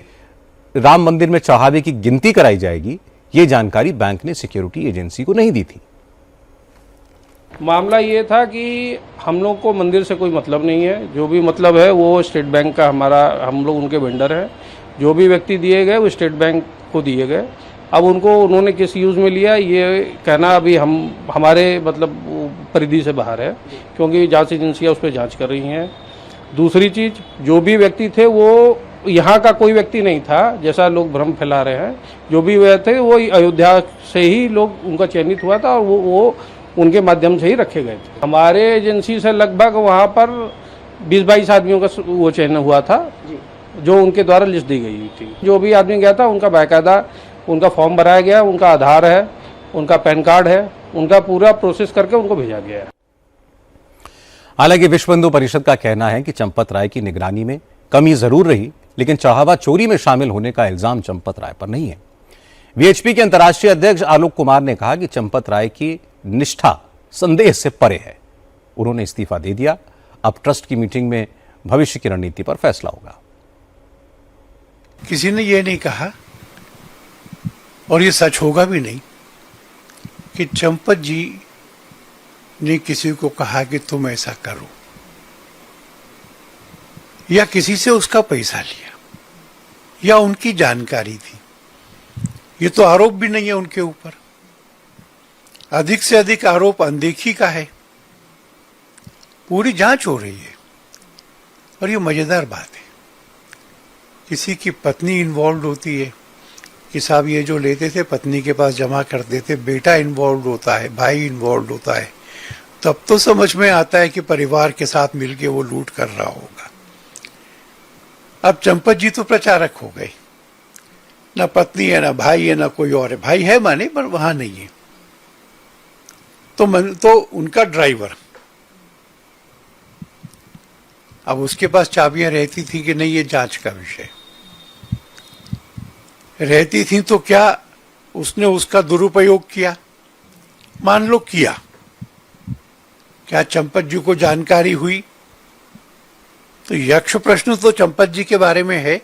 राम मंदिर में चढ़ावे की गिनती कराई जाएगी, ये जानकारी बैंक ने सिक्योरिटी एजेंसी को नहीं दी थी। मामला ये था कि हम लोग को मंदिर से कोई मतलब नहीं है, जो भी मतलब है वो स्टेट बैंक का, हम लोग उनके वेंडर हैं। जो भी व्यक्ति दिए गए वो स्टेट बैंक को दिए गए। अब उनको उन्होंने किस यूज़ में लिया ये कहना अभी हमारे मतलब परिधि से बाहर है, क्योंकि जांच एजेंसियां उस पर जांच कर रही हैं। दूसरी चीज़, जो भी व्यक्ति थे वो यहाँ का कोई व्यक्ति नहीं था, जैसा लोग भ्रम फैला रहे हैं। जो भी वे थे वो अयोध्या से ही लोग उनका चयनित हुआ था और वो उनके माध्यम से ही रखे गए थे। हमारे एजेंसी से लगभग वहाँ पर 20-22 आदमियों का वो चयन हुआ था जो उनके द्वारा लिस्ट दी गई थी। जो भी आदमी गया था उनका बाकायदा उनका फॉर्म भराया गया, उनका आधार है, उनका पैन कार्ड है, उनका पूरा प्रोसेस करके उनको भेजा गया है। हालांकि विश्व हिंदू परिषद का कहना है कि चंपत राय की निगरानी में कमी जरूर रही, लेकिन चढ़ावा चोरी में शामिल होने का इल्जाम चंपत राय पर नहीं है। वीएचपी के अंतर्राष्ट्रीय अध्यक्ष आलोक कुमार ने कहा कि चंपत राय की निष्ठा संदेह से परे है। उन्होंने इस्तीफा दे दिया। अब ट्रस्ट की मीटिंग में भविष्य की रणनीति पर फैसला होगा। किसी ने यह नहीं कहा और ये सच होगा भी नहीं कि चंपत जी ने किसी को कहा कि तुम ऐसा करो या किसी से उसका पैसा लिया या उनकी जानकारी थी। ये तो आरोप भी नहीं है उनके ऊपर। अधिक से अधिक आरोप अनदेखी का है। पूरी जांच हो रही है और ये मजेदार बात है। किसी की पत्नी इन्वॉल्व होती है कि साहब ये जो लेते थे पत्नी के पास जमा करते थे, बेटा इन्वॉल्व होता है, भाई इन्वॉल्व होता है, तब तो समझ में आता है कि परिवार के साथ मिलके वो लूट कर रहा होगा। अब चंपत जी तो प्रचारक हो गए, ना पत्नी है, ना भाई है, ना कोई और है। भाई है माने पर वहां नहीं है। तो उनका ड्राइवर, अब उसके पास चाबियां रहती थी कि नहीं, ये जांच का विषय रहती थी। तो क्या उसने उसका दुरुपयोग किया? मान लो किया, क्या चंपत जी को जानकारी हुई? तो यक्ष प्रश्न तो चंपत जी के बारे में है,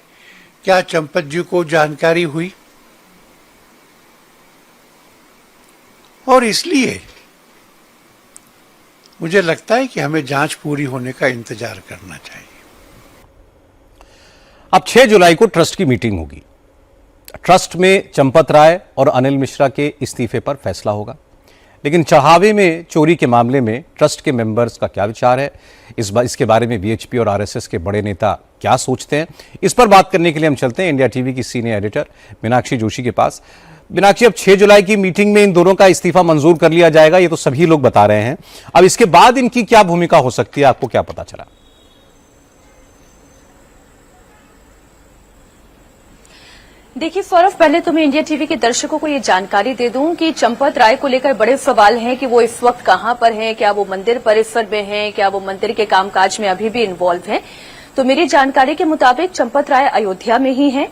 क्या चंपत जी को जानकारी हुई? और इसलिए मुझे लगता है कि हमें जांच पूरी होने का इंतजार करना चाहिए। अब 6 जुलाई को ट्रस्ट की मीटिंग होगी। ट्रस्ट में चंपत राय और अनिल मिश्रा के इस्तीफे पर फैसला होगा। लेकिन चढ़ावे में चोरी के मामले में ट्रस्ट के मेंबर्स का क्या विचार है, इसके बारे में वीएचपी और आरएसएस के बड़े नेता क्या सोचते हैं, इस पर बात करने के लिए हम चलते हैं इंडिया टीवी की सीनियर एडिटर मीनाक्षी जोशी के पास। मीनाक्षी, अब 6 जुलाई की मीटिंग में इन दोनों का इस्तीफा मंजूर कर लिया जाएगा, ये तो सभी लोग बता रहे हैं। अब इसके बाद इनकी क्या भूमिका हो सकती है, आपको क्या पता चला? देखिए सौरभ, पहले तो मैं इंडिया टीवी के दर्शकों को ये जानकारी दे दूं कि चंपत राय को लेकर बड़े सवाल हैं कि वो इस वक्त कहां पर हैं, क्या वो मंदिर परिसर में हैं, क्या वो मंदिर के कामकाज में अभी भी इन्वॉल्व हैं। तो मेरी जानकारी के मुताबिक चंपत राय अयोध्या में ही हैं।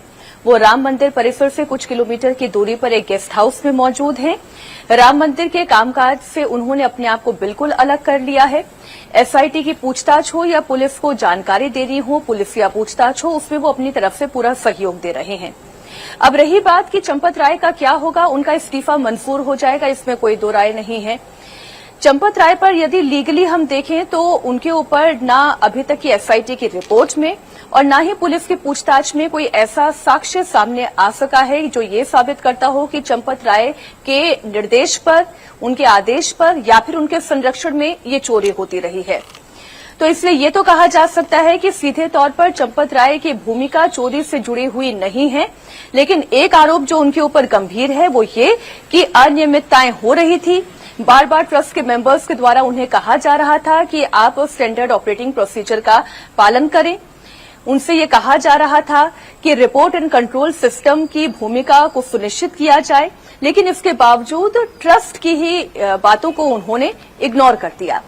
वो राम मंदिर परिसर से कुछ किलोमीटर की दूरी पर एक गेस्ट हाउस में मौजूद हैं। राम मंदिर के कामकाज से उन्होंने अपने आप को बिल्कुल अलग कर लिया है। एसआईटी की पूछताछ हो या पुलिस को जानकारी देनी हो, पुलिस या पूछताछ हो, उसमें वो अपनी तरफ से पूरा सहयोग दे रहे हैं। अब रही बात कि चंपत राय का क्या होगा, उनका इस्तीफा मंजूर हो जाएगा, इसमें कोई दो राय नहीं है। चंपत राय पर यदि लीगली हम देखें तो उनके ऊपर ना अभी तक की एसआईटी की रिपोर्ट में और ना ही पुलिस की पूछताछ में कोई ऐसा साक्ष्य सामने आ सका है जो ये साबित करता हो कि चंपत राय के निर्देश पर, उनके आदेश पर या फिर उनके संरक्षण में ये चोरी होती रही है। तो इसलिए ये तो कहा जा सकता है कि सीधे तौर पर चंपत राय की भूमिका चोरी से जुड़ी हुई नहीं है। लेकिन एक आरोप जो उनके ऊपर गंभीर है वो ये कि अनियमितताएं हो रही थी। बार बार ट्रस्ट के मेंबर्स के द्वारा उन्हें कहा जा रहा था कि आप स्टैंडर्ड ऑपरेटिंग प्रोसीजर का पालन करें। उनसे ये कहा जा रहा था कि रिपोर्ट एंड कंट्रोल सिस्टम की भूमिका को सुनिश्चित किया जाए, लेकिन इसके बावजूद ट्रस्ट की ही बातों को उन्होंने इग्नोर कर दिया।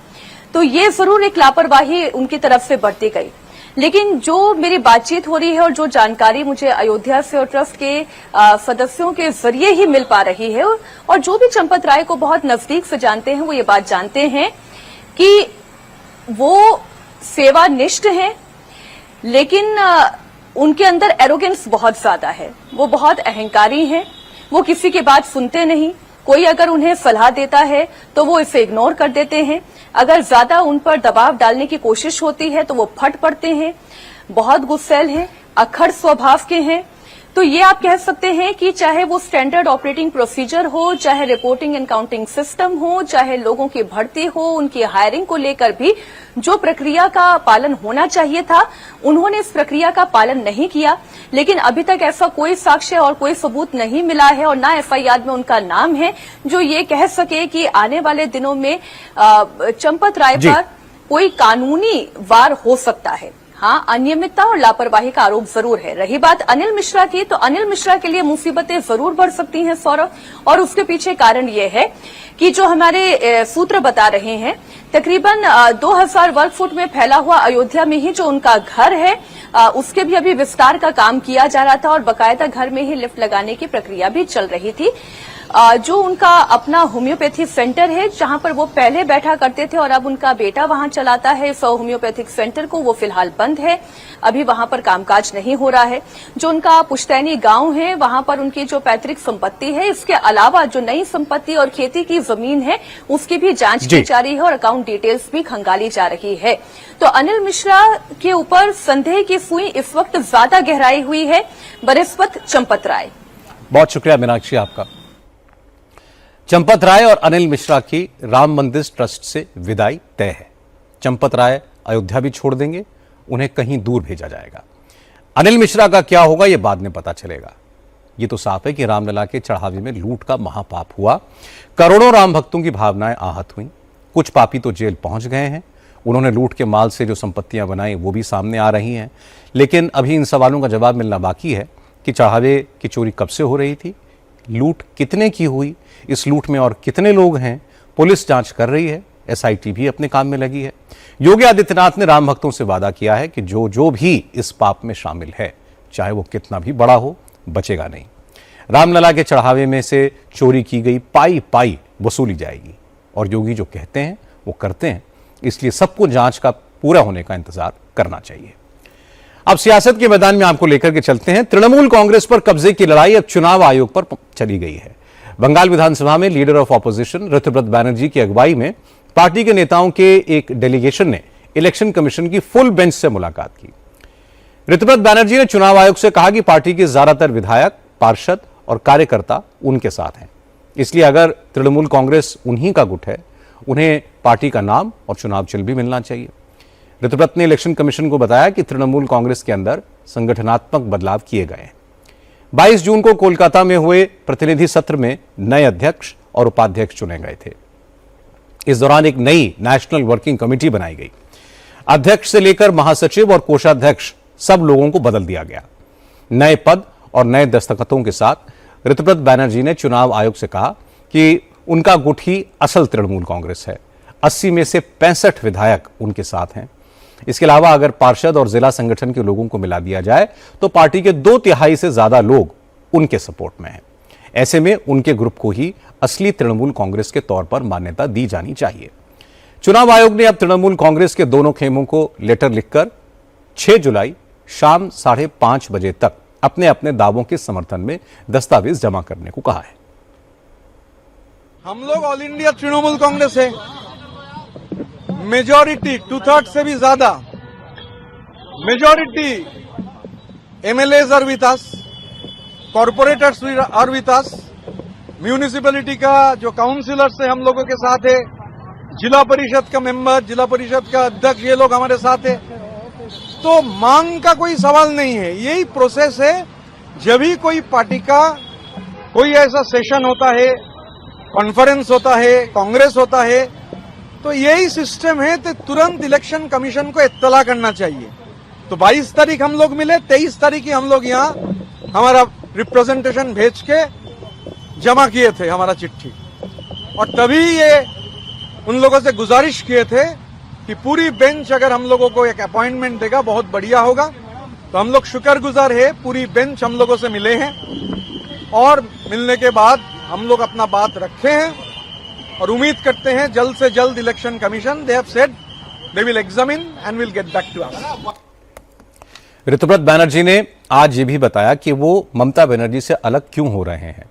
तो ये जरूर एक लापरवाही उनकी तरफ से बढ़ती गई। लेकिन जो मेरी बातचीत हो रही है और जो जानकारी मुझे अयोध्या से और ट्रस्ट के सदस्यों के जरिए ही मिल पा रही है और जो भी चंपत राय को बहुत नजदीक से जानते हैं वो ये बात जानते हैं कि वो सेवानिष्ठ हैं, लेकिन उनके अंदर एरोगेंस बहुत ज्यादा है। वो बहुत अहंकारी हैं, वो किसी की बात सुनते नहीं। कोई अगर उन्हें सलाह देता है तो वो इसे इग्नोर कर देते हैं। अगर ज्यादा उन पर दबाव डालने की कोशिश होती है तो वो फट पड़ते हैं। बहुत गुस्सैल हैं, अक्खड़ स्वभाव के हैं। तो ये आप कह सकते हैं कि चाहे वो स्टैंडर्ड ऑपरेटिंग प्रोसीजर हो, चाहे रिपोर्टिंग एंड काउंटिंग सिस्टम हो, चाहे लोगों की भर्ती हो, उनकी हायरिंग को लेकर भी जो प्रक्रिया का पालन होना चाहिए था, उन्होंने इस प्रक्रिया का पालन नहीं किया। लेकिन अभी तक ऐसा कोई साक्ष्य और कोई सबूत नहीं मिला है और ना एफआईआर में उनका नाम है जो ये कह सके कि आने वाले दिनों में चंपत राय पर कोई कानूनी वार हो सकता है। हाँ, अनियमितता और लापरवाही का आरोप जरूर है। रही बात अनिल मिश्रा की, तो अनिल मिश्रा के लिए मुसीबतें जरूर बढ़ सकती हैं सौरभ, और उसके पीछे कारण ये है कि जो हमारे सूत्र बता रहे हैं, तकरीबन 2000 वर्ग फुट में फैला हुआ अयोध्या में ही जो उनका घर है, उसके भी अभी विस्तार का काम किया जा रहा था और बकायदा घर में ही लिफ्ट लगाने की प्रक्रिया भी चल रही थी। जो उनका अपना होम्योपैथिक सेंटर है, जहां पर वो पहले बैठा करते थे और अब उनका बेटा वहां चलाता है इस होम्योपैथिक सेंटर को, वो फिलहाल बंद है, अभी वहां पर कामकाज नहीं हो रहा है। जो उनका पुश्तैनी गांव है, वहां पर उनकी जो पैतृक संपत्ति है, इसके अलावा जो नई संपत्ति और खेती की जमीन है, उसकी भी जांच की जा रही है और अकाउंट डिटेल्स भी खंगाली जा रही है। तो अनिल मिश्रा के ऊपर संदेह की सुई इस वक्त ज्यादा गहराई हुई है बनिस्बत चंपत राय। बहुत शुक्रिया मीनाक्षी आपका। चंपत राय और अनिल मिश्रा की राम मंदिर ट्रस्ट से विदाई तय है। चंपत राय अयोध्या भी छोड़ देंगे, उन्हें कहीं दूर भेजा जाएगा। अनिल मिश्रा का क्या होगा यह बाद में पता चलेगा। यह तो साफ है कि रामलला के चढ़ावे में लूट का महापाप हुआ, करोड़ों राम भक्तों की भावनाएं आहत हुई, कुछ पापी तो जेल पहुंच गए हैं। उन्होंने लूट के माल से जो संपत्तियां बनाई वो भी सामने आ रही हैं, लेकिन अभी इन सवालों का जवाब मिलना बाकी है कि चढ़ावे की चोरी कब से हो रही थी, लूट कितने की हुई, इस लूट में और कितने लोग हैं। पुलिस जांच कर रही है, एसआईटी भी अपने काम में लगी है। योगी आदित्यनाथ ने राम भक्तों से वादा किया है कि जो भी इस पाप में शामिल है, चाहे वो कितना भी बड़ा हो, बचेगा नहीं। रामलला के चढ़ावे में से चोरी की गई पाई पाई वसूली जाएगी, और योगी जो कहते हैं वो करते हैं, इसलिए सबको जांच का पूरा होने का इंतजार करना चाहिए। अब सियासत के मैदान में आपको लेकर के चलते हैं। तृणमूल कांग्रेस पर कब्जे की लड़ाई अब चुनाव आयोग पर चली गई है। बंगाल विधानसभा में leader of opposition Ritabrata Banerjee की अगुवाई में पार्टी के नेताओं के एक डेलीगेशन ने इलेक्शन कमीशन की फुल बेंच से मुलाकात की। ऋतुव्रत बैनर्जी ने चुनाव आयोग से कहा कि पार्टी के ज्यादातर विधायक, पार्षद और कार्यकर्ता उनके साथ हैं, इसलिए अगर तृणमूल कांग्रेस उन्हीं का गुट है, उन्हें पार्टी का नाम और चुनाव चिन्ह भी मिलना चाहिए। ऋतुव्रत ने इलेक्शन कमीशन को बताया कि तृणमूल कांग्रेस के अंदर संगठनात्मक बदलाव किए गए हैं। 22 जून को कोलकाता में हुए प्रतिनिधि सत्र में नए अध्यक्ष और उपाध्यक्ष चुने गए थे। इस दौरान एक नई नेशनल वर्किंग कमेटी बनाई गई। अध्यक्ष से लेकर महासचिव और कोषाध्यक्ष सब लोगों को बदल दिया गया। नए पद और नए दस्तखतों के साथ ऋतुव्रत बैनर्जी ने चुनाव आयोग से कहा कि उनका गुट ही असल तृणमूल कांग्रेस है। 80 में से 65 विधायक उनके साथ हैं। इसके अलावा अगर पार्षद और जिला संगठन के लोगों को मिला दिया जाए तो पार्टी के 2/3 से ज्यादा लोग उनके सपोर्ट में हैं। ऐसे में उनके ग्रुप को ही असली तृणमूल कांग्रेस के तौर पर मान्यता दी जानी चाहिए। चुनाव आयोग ने अब तृणमूल कांग्रेस के दोनों खेमों को लेटर लिखकर 6 जुलाई शाम 5:30 बजे तक अपने अपने दावों के समर्थन में दस्तावेज जमा करने को कहा है। हम लोग ऑल इंडिया तृणमूल कांग्रेस है, मेजॉरिटी 2/3 से भी ज्यादा majority MLAs are with us, corporators are with us, municipality का जो काउंसिलर्स है हम लोगों के साथ है, जिला परिषद का मेंबर, जिला परिषद का अध्यक्ष, ये लोग हमारे साथ है। तो मांग का कोई सवाल नहीं है, यही प्रोसेस है। जब भी कोई पार्टी का कोई ऐसा सेशन होता है, कॉन्फ्रेंस होता है, कांग्रेस होता है, तो यही सिस्टम है, तो तुरंत इलेक्शन कमीशन को इत्तला करना चाहिए। तो 22 तारीख हम लोग मिले, 23 तारीख ही हम लोग यहाँ हमारा रिप्रेजेंटेशन भेज के जमा किए थे हमारा चिट्ठी, और तभी ये उन लोगों से गुजारिश किए थे कि पूरी बेंच अगर हम लोगों को एक अपॉइंटमेंट देगा बहुत बढ़िया होगा। तो हम लोग शुक्रगुजार है, पूरी बेंच हम लोगों से मिले हैं और मिलने के बाद हम लोग अपना बात रखे हैं और उम्मीद करते हैं जल्द से जल्द election commission they have said they will examine and will get back to us. Ritabrata Banerjee ने आज ये भी बताया कि वो ममता बनर्जी से अलग क्यों हो रहे हैं।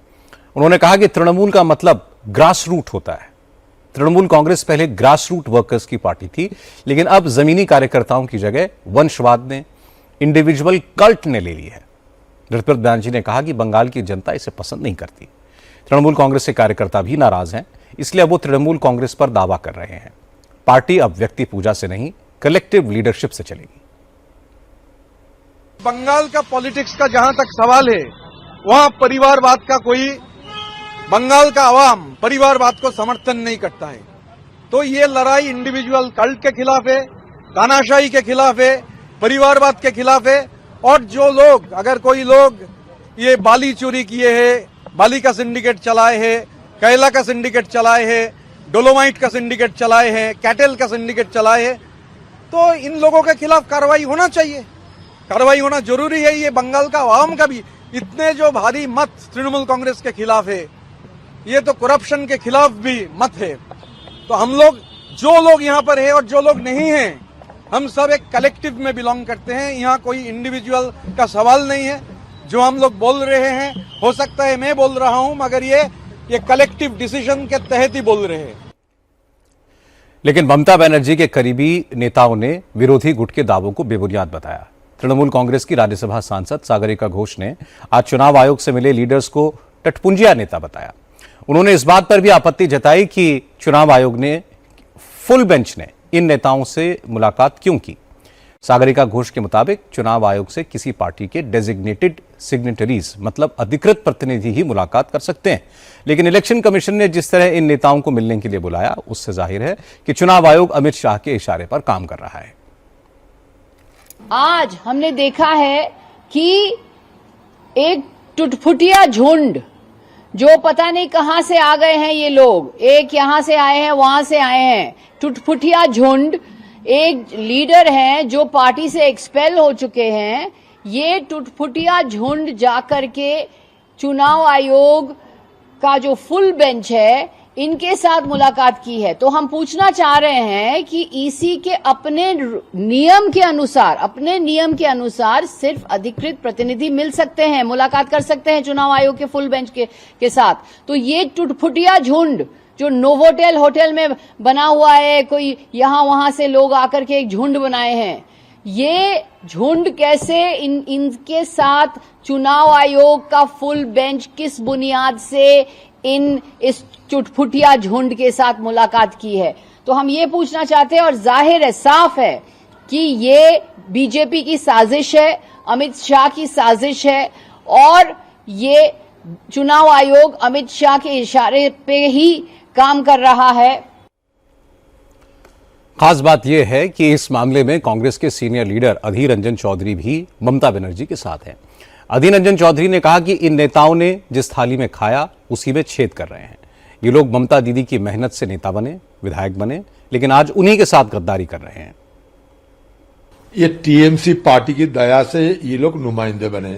उन्होंने कहा कि तृणमूल का मतलब ग्रास रूट होता है। तृणमूल कांग्रेस पहले ग्रास रूट वर्कर्स की पार्टी थी, लेकिन अब जमीनी कार्यकर्ताओं की जगह वंशवाद ने, इंडिविजुअल कल्ट ने ले ली है। ऋतुव्रत बैनर्जी ने कहा कि बंगाल की जनता इसे पसंद नहीं करती। तृणमूल कांग्रेस के कार्यकर्ता भी नाराज हैं, इसलिए अब वो तृणमूल कांग्रेस पर दावा कर रहे हैं। पार्टी अब व्यक्ति पूजा से नहीं, कलेक्टिव लीडरशिप से चलेगी। बंगाल का पॉलिटिक्स का जहां तक सवाल है, वहां परिवारवाद का कोई, बंगाल का आवाम परिवारवाद को समर्थन नहीं करता है। तो ये लड़ाई इंडिविजुअल कल्ट के खिलाफ है, तानाशाही के खिलाफ है, परिवारवाद के खिलाफ है। और जो लोग, अगर कोई लोग ये बाली चोरी किए हैं, बाली का सिंडिकेट चलाए हैं, कोयला का सिंडिकेट चलाए हैं, डोलोमाइट का सिंडिकेट चलाए हैं, कैटल का सिंडिकेट चलाए हैं, तो इन लोगों के खिलाफ कार्रवाई होना चाहिए, कार्रवाई होना जरूरी है। ये बंगाल का आवाम का भी इतने जो भारी मत तृणमूल कांग्रेस के खिलाफ है, ये तो करप्शन के खिलाफ भी मत है। तो हम लोग, जो लोग यहाँ पर है और जो लोग नहीं है, हम सब एक कलेक्टिव में बिलोंग करते हैं। यहाँ कोई इंडिविजुअल का सवाल नहीं है। जो हम लोग बोल रहे हैं, हो सकता है मैं बोल रहा हूं, मगर ये कलेक्टिव डिसीजन के तहत ही बोल रहे हैं। लेकिन ममता बनर्जी के करीबी नेताओं ने विरोधी गुट के दावों को बेबुनियाद बताया। तृणमूल कांग्रेस की राज्यसभा सांसद सागरिका घोष ने आज चुनाव आयोग से मिले लीडर्स को टटपुंजिया नेता बताया। उन्होंने इस बात पर भी आपत्ति जताई कि चुनाव आयोग ने, फुल बेंच ने इन नेताओं से मुलाकात क्यों की। सागरिका घोष के मुताबिक चुनाव आयोग से किसी पार्टी के डेजिग्नेटेड सिग्नेटरीज, मतलब अधिकृत प्रतिनिधि ही मुलाकात कर सकते हैं, लेकिन इलेक्शन कमीशन ने जिस तरह इन नेताओं को मिलने के लिए बुलाया, उससे जाहिर है कि चुनाव आयोग अमित शाह के इशारे पर काम कर रहा है। आज हमने देखा है कि एक टुटफुटिया झुंड, जो पता नहीं कहां से आ गए हैं ये लोग, एक यहां से आए हैं, वहां से आए हैं, टुटफुटिया झुंड, एक लीडर हैं जो पार्टी से एक्सपेल हो चुके हैं, ये टुटफुटिया झुंड जाकर के चुनाव आयोग का जो फुल बेंच है, इनके साथ मुलाकात की है। तो हम पूछना चाह रहे हैं कि ईसी के अपने नियम के अनुसार सिर्फ अधिकृत प्रतिनिधि मिल सकते हैं, मुलाकात कर सकते हैं चुनाव आयोग के फुल बेंच के साथ। तो ये टुटफुटिया झुंड जो नोवोटेल होटल में बना हुआ है, कोई यहां वहां से लोग आकर के एक झुंड बनाए हैं, ये झुंड कैसे इनके साथ चुनाव आयोग का फुल बेंच किस बुनियाद से इस चुटफुटिया झुंड के साथ मुलाकात की है। तो हम ये पूछना चाहते हैं, और जाहिर है, साफ है कि ये बीजेपी की साजिश है, अमित शाह की साजिश है, और ये चुनाव आयोग अमित शाह के इशारे पे ही काम कर रहा है। खास बात यह है कि इस मामले में कांग्रेस के सीनियर लीडर अधीर रंजन चौधरी भी ममता बनर्जी के साथ हैं। अधीर रंजन चौधरी ने कहा कि इन नेताओं ने जिस थाली में खाया उसी में छेद कर रहे हैं। ये लोग ममता दीदी की मेहनत से नेता बने, विधायक बने, लेकिन आज उन्हीं के साथ गद्दारी कर रहे हैं। ये टीएमसी पार्टी की दया से ये लोग नुमाइंदे बने,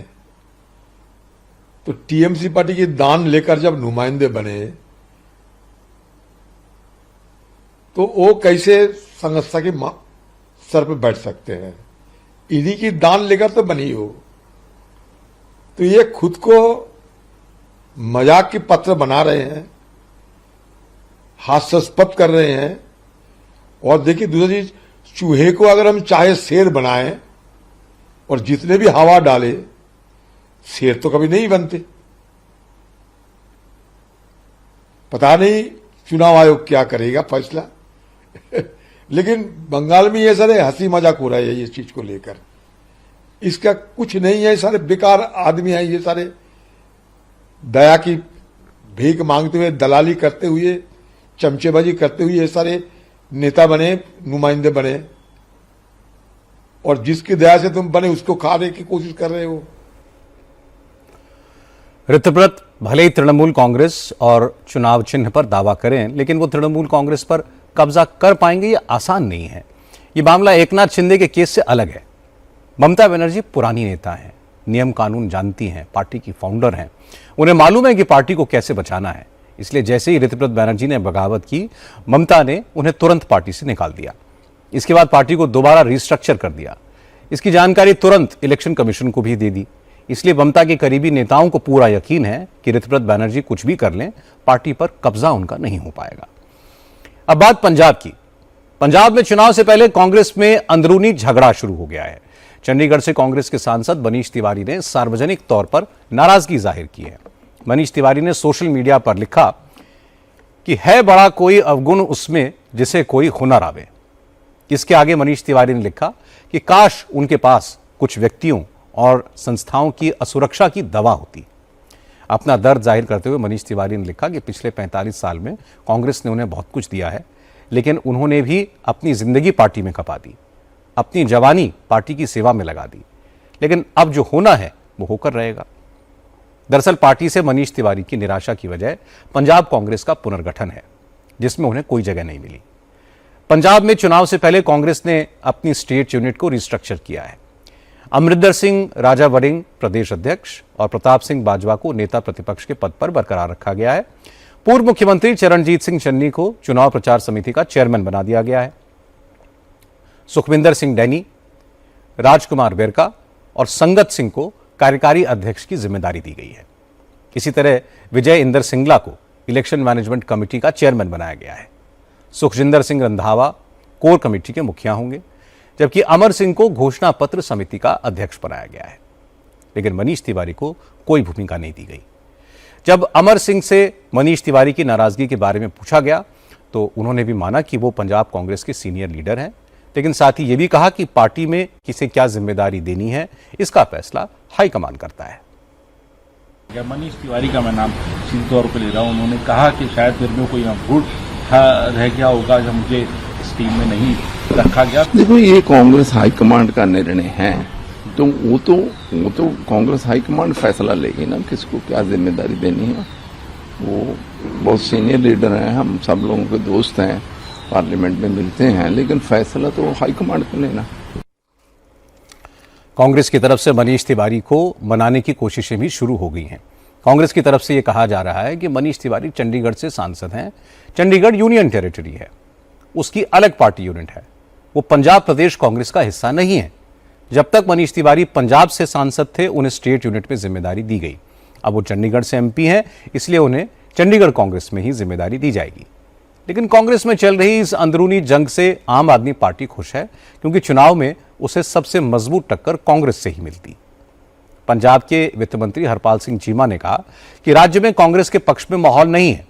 तो टीएमसी पार्टी की दान लेकर जब नुमाइंदे बने तो वो कैसे संस्था के सर पे बैठ सकते हैं। इन्हीं की दान लेकर तो बनी हो, तो ये खुद को मजाक की पात्र बना रहे हैं, हास्यास्पद कर रहे हैं। और देखिए दूसरी चीज, चूहे को अगर हम चाहे शेर बनाएं और जितने भी हवा डाले, शेर तो कभी नहीं बनते। पता नहीं चुनाव आयोग क्या करेगा फैसला लेकिन बंगाल में ये सारे हंसी मजाक हो रहा है ये चीज को लेकर, इसका कुछ नहीं है। सारे बेकार आदमी हैं ये सारे, दया की भीख मांगते हुए, दलाली करते हुए, चमचेबाजी करते हुए ये सारे नेता बने, नुमाइंदे बने, और जिसकी दया से तुम बने उसको खाने की कोशिश कर रहे हो। ऋतव्रत भले ही तृणमूल कांग्रेस और चुनाव चिन्ह पर दावा करें, लेकिन वो तृणमूल कांग्रेस पर कब्जा कर पाएंगे ये आसान नहीं है। ये मामला एकनाथ शिंदे के केस से अलग है। ममता बनर्जी पुरानी नेता हैं, नियम कानून जानती हैं, पार्टी की फाउंडर हैं, उन्हें मालूम है कि पार्टी को कैसे बचाना है। इसलिए जैसे ही ऋतव्रत बनर्जी ने बगावत की, ममता ने उन्हें तुरंत पार्टी से निकाल दिया। इसके बाद पार्टी को दोबारा रिस्ट्रक्चर कर दिया। इसकी जानकारी तुरंत इलेक्शन कमीशन को भी दे दी। इसलिए ममता के करीबी नेताओं को पूरा यकीन है कि ऋतव्रत बनर्जी कुछ भी कर लें, पार्टी पर कब्जा उनका नहीं हो पाएगा। अब बात पंजाब की। पंजाब में चुनाव से पहले कांग्रेस में अंदरूनी झगड़ा शुरू हो गया है। चंडीगढ़ से कांग्रेस के सांसद मनीष तिवारी ने सार्वजनिक तौर पर नाराजगी जाहिर की है। मनीष तिवारी ने सोशल मीडिया पर लिखा कि है बड़ा कोई अवगुण उसमें जिसे कोई हुनर आवे। इसके आगे मनीष तिवारी ने लिखा कि काश उनके पास कुछ व्यक्तियों और संस्थाओं की असुरक्षा की दवा होती। अपना दर्द जाहिर करते हुए मनीष तिवारी ने लिखा कि पिछले 45 साल में कांग्रेस ने उन्हें बहुत कुछ दिया है, लेकिन उन्होंने भी अपनी जिंदगी पार्टी में खपा दी, अपनी जवानी पार्टी की सेवा में लगा दी। लेकिन अब जो होना है वो होकर रहेगा। दरअसल पार्टी से मनीष तिवारी की निराशा की वजह पंजाब कांग्रेस का पुनर्गठन है, जिसमें उन्हें कोई जगह नहीं मिली। पंजाब में चुनाव से पहले कांग्रेस ने अपनी स्टेट यूनिट को रिस्ट्रक्चर किया है। अमरिंदर सिंह राजा वड़िंग प्रदेश अध्यक्ष और प्रताप सिंह बाजवा को नेता प्रतिपक्ष के पद पर बरकरार रखा गया है। पूर्व मुख्यमंत्री चरणजीत सिंह चन्नी को चुनाव प्रचार समिति का चेयरमैन बना दिया गया है। सुखविंदर सिंह डैनी, राजकुमार वेरका और संगत सिंह को कार्यकारी अध्यक्ष की जिम्मेदारी दी गई है। इसी तरह विजय इंदर सिंगला को इलेक्शन मैनेजमेंट कमेटी का चेयरमैन बनाया गया है। सुखजिंदर सिंह रंधावा कोर कमेटी के मुखिया होंगे, जबकि अमर सिंह को घोषणा पत्र समिति का अध्यक्ष बनाया गया है। लेकिन मनीष तिवारी को कोई भूमिका नहीं दी गई। जब अमर सिंह से मनीष तिवारी की नाराजगी के बारे में पूछा गया तो उन्होंने भी माना कि वो पंजाब कांग्रेस के सीनियर लीडर हैं, लेकिन साथ ही ये भी कहा कि पार्टी में किसे क्या जिम्मेदारी देनी है इसका फैसला हाईकमान करता है। मनीष तिवारी का मैं नाम सीधे तौर पर ले रहा हूँ। उन्होंने कहा कि शायद मेरे में कोई भूल रह गया होगा जब मुझे इस टीम में नहीं रखा गया। देखो, ये कांग्रेस हाईकमांड का निर्णय है, तो वो तो कांग्रेस हाईकमांड फैसला लेगी ना किसको क्या जिम्मेदारी देनी है। वो बहुत सीनियर लीडर हैं, हम सब लोगों के दोस्त हैं, पार्लियामेंट में मिलते हैं, लेकिन फैसला तो हाईकमांड को लेना। कांग्रेस की तरफ से मनीष तिवारी को मनाने की कोशिशें भी शुरू हो गई हैं। कांग्रेस की तरफ से यह कहा जा रहा है कि मनीष तिवारी चंडीगढ़ से सांसद हैं। चंडीगढ़ यूनियन टेरिटरी है, उसकी अलग पार्टी यूनिट है, वो पंजाब प्रदेश कांग्रेस का हिस्सा नहीं है। जब तक मनीष तिवारी पंजाब से सांसद थे उन्हें स्टेट यूनिट में जिम्मेदारी दी गई। अब वो चंडीगढ़ से एमपी हैं, इसलिए उन्हें चंडीगढ़ कांग्रेस में ही जिम्मेदारी दी जाएगी। लेकिन कांग्रेस में चल रही इस अंदरूनी जंग से आम आदमी पार्टी खुश है, क्योंकि चुनाव में उसे सबसे मजबूत टक्कर कांग्रेस से ही मिलती। पंजाब के वित्त मंत्री हरपाल सिंह चीमा ने कहा कि राज्य में कांग्रेस के पक्ष में माहौल नहीं है,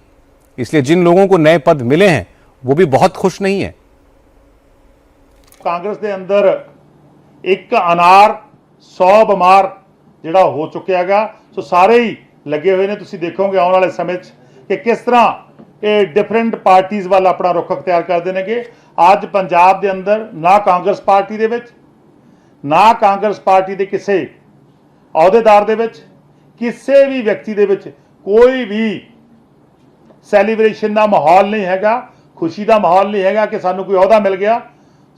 इसलिए जिन लोगों को नए पद मिले हैं वो भी बहुत खुश नहीं है। कांग्रेस के अंदर एक अनार 100 बीमार जिहड़ा हो चुकिया है, सो सारे ही लगे हुए ने। तुसीं देखोगे आने वाले समय कि किस तरह ये डिफरेंट पार्टीज वाल अपना रुख अख्तियार करते हैं। अज पंजाब के अंदर ना कांग्रेस पार्टी दे विच, ना कांग्रेस पार्टी के किसी अहुदेदार दे विच, किसी भी व्यक्ति दे विच कोई भी सैलीब्रेशन का माहौल नहीं हैगा, खुशी का माहौल नहीं हैगा कि सानू कोई अहुदा मिल गया।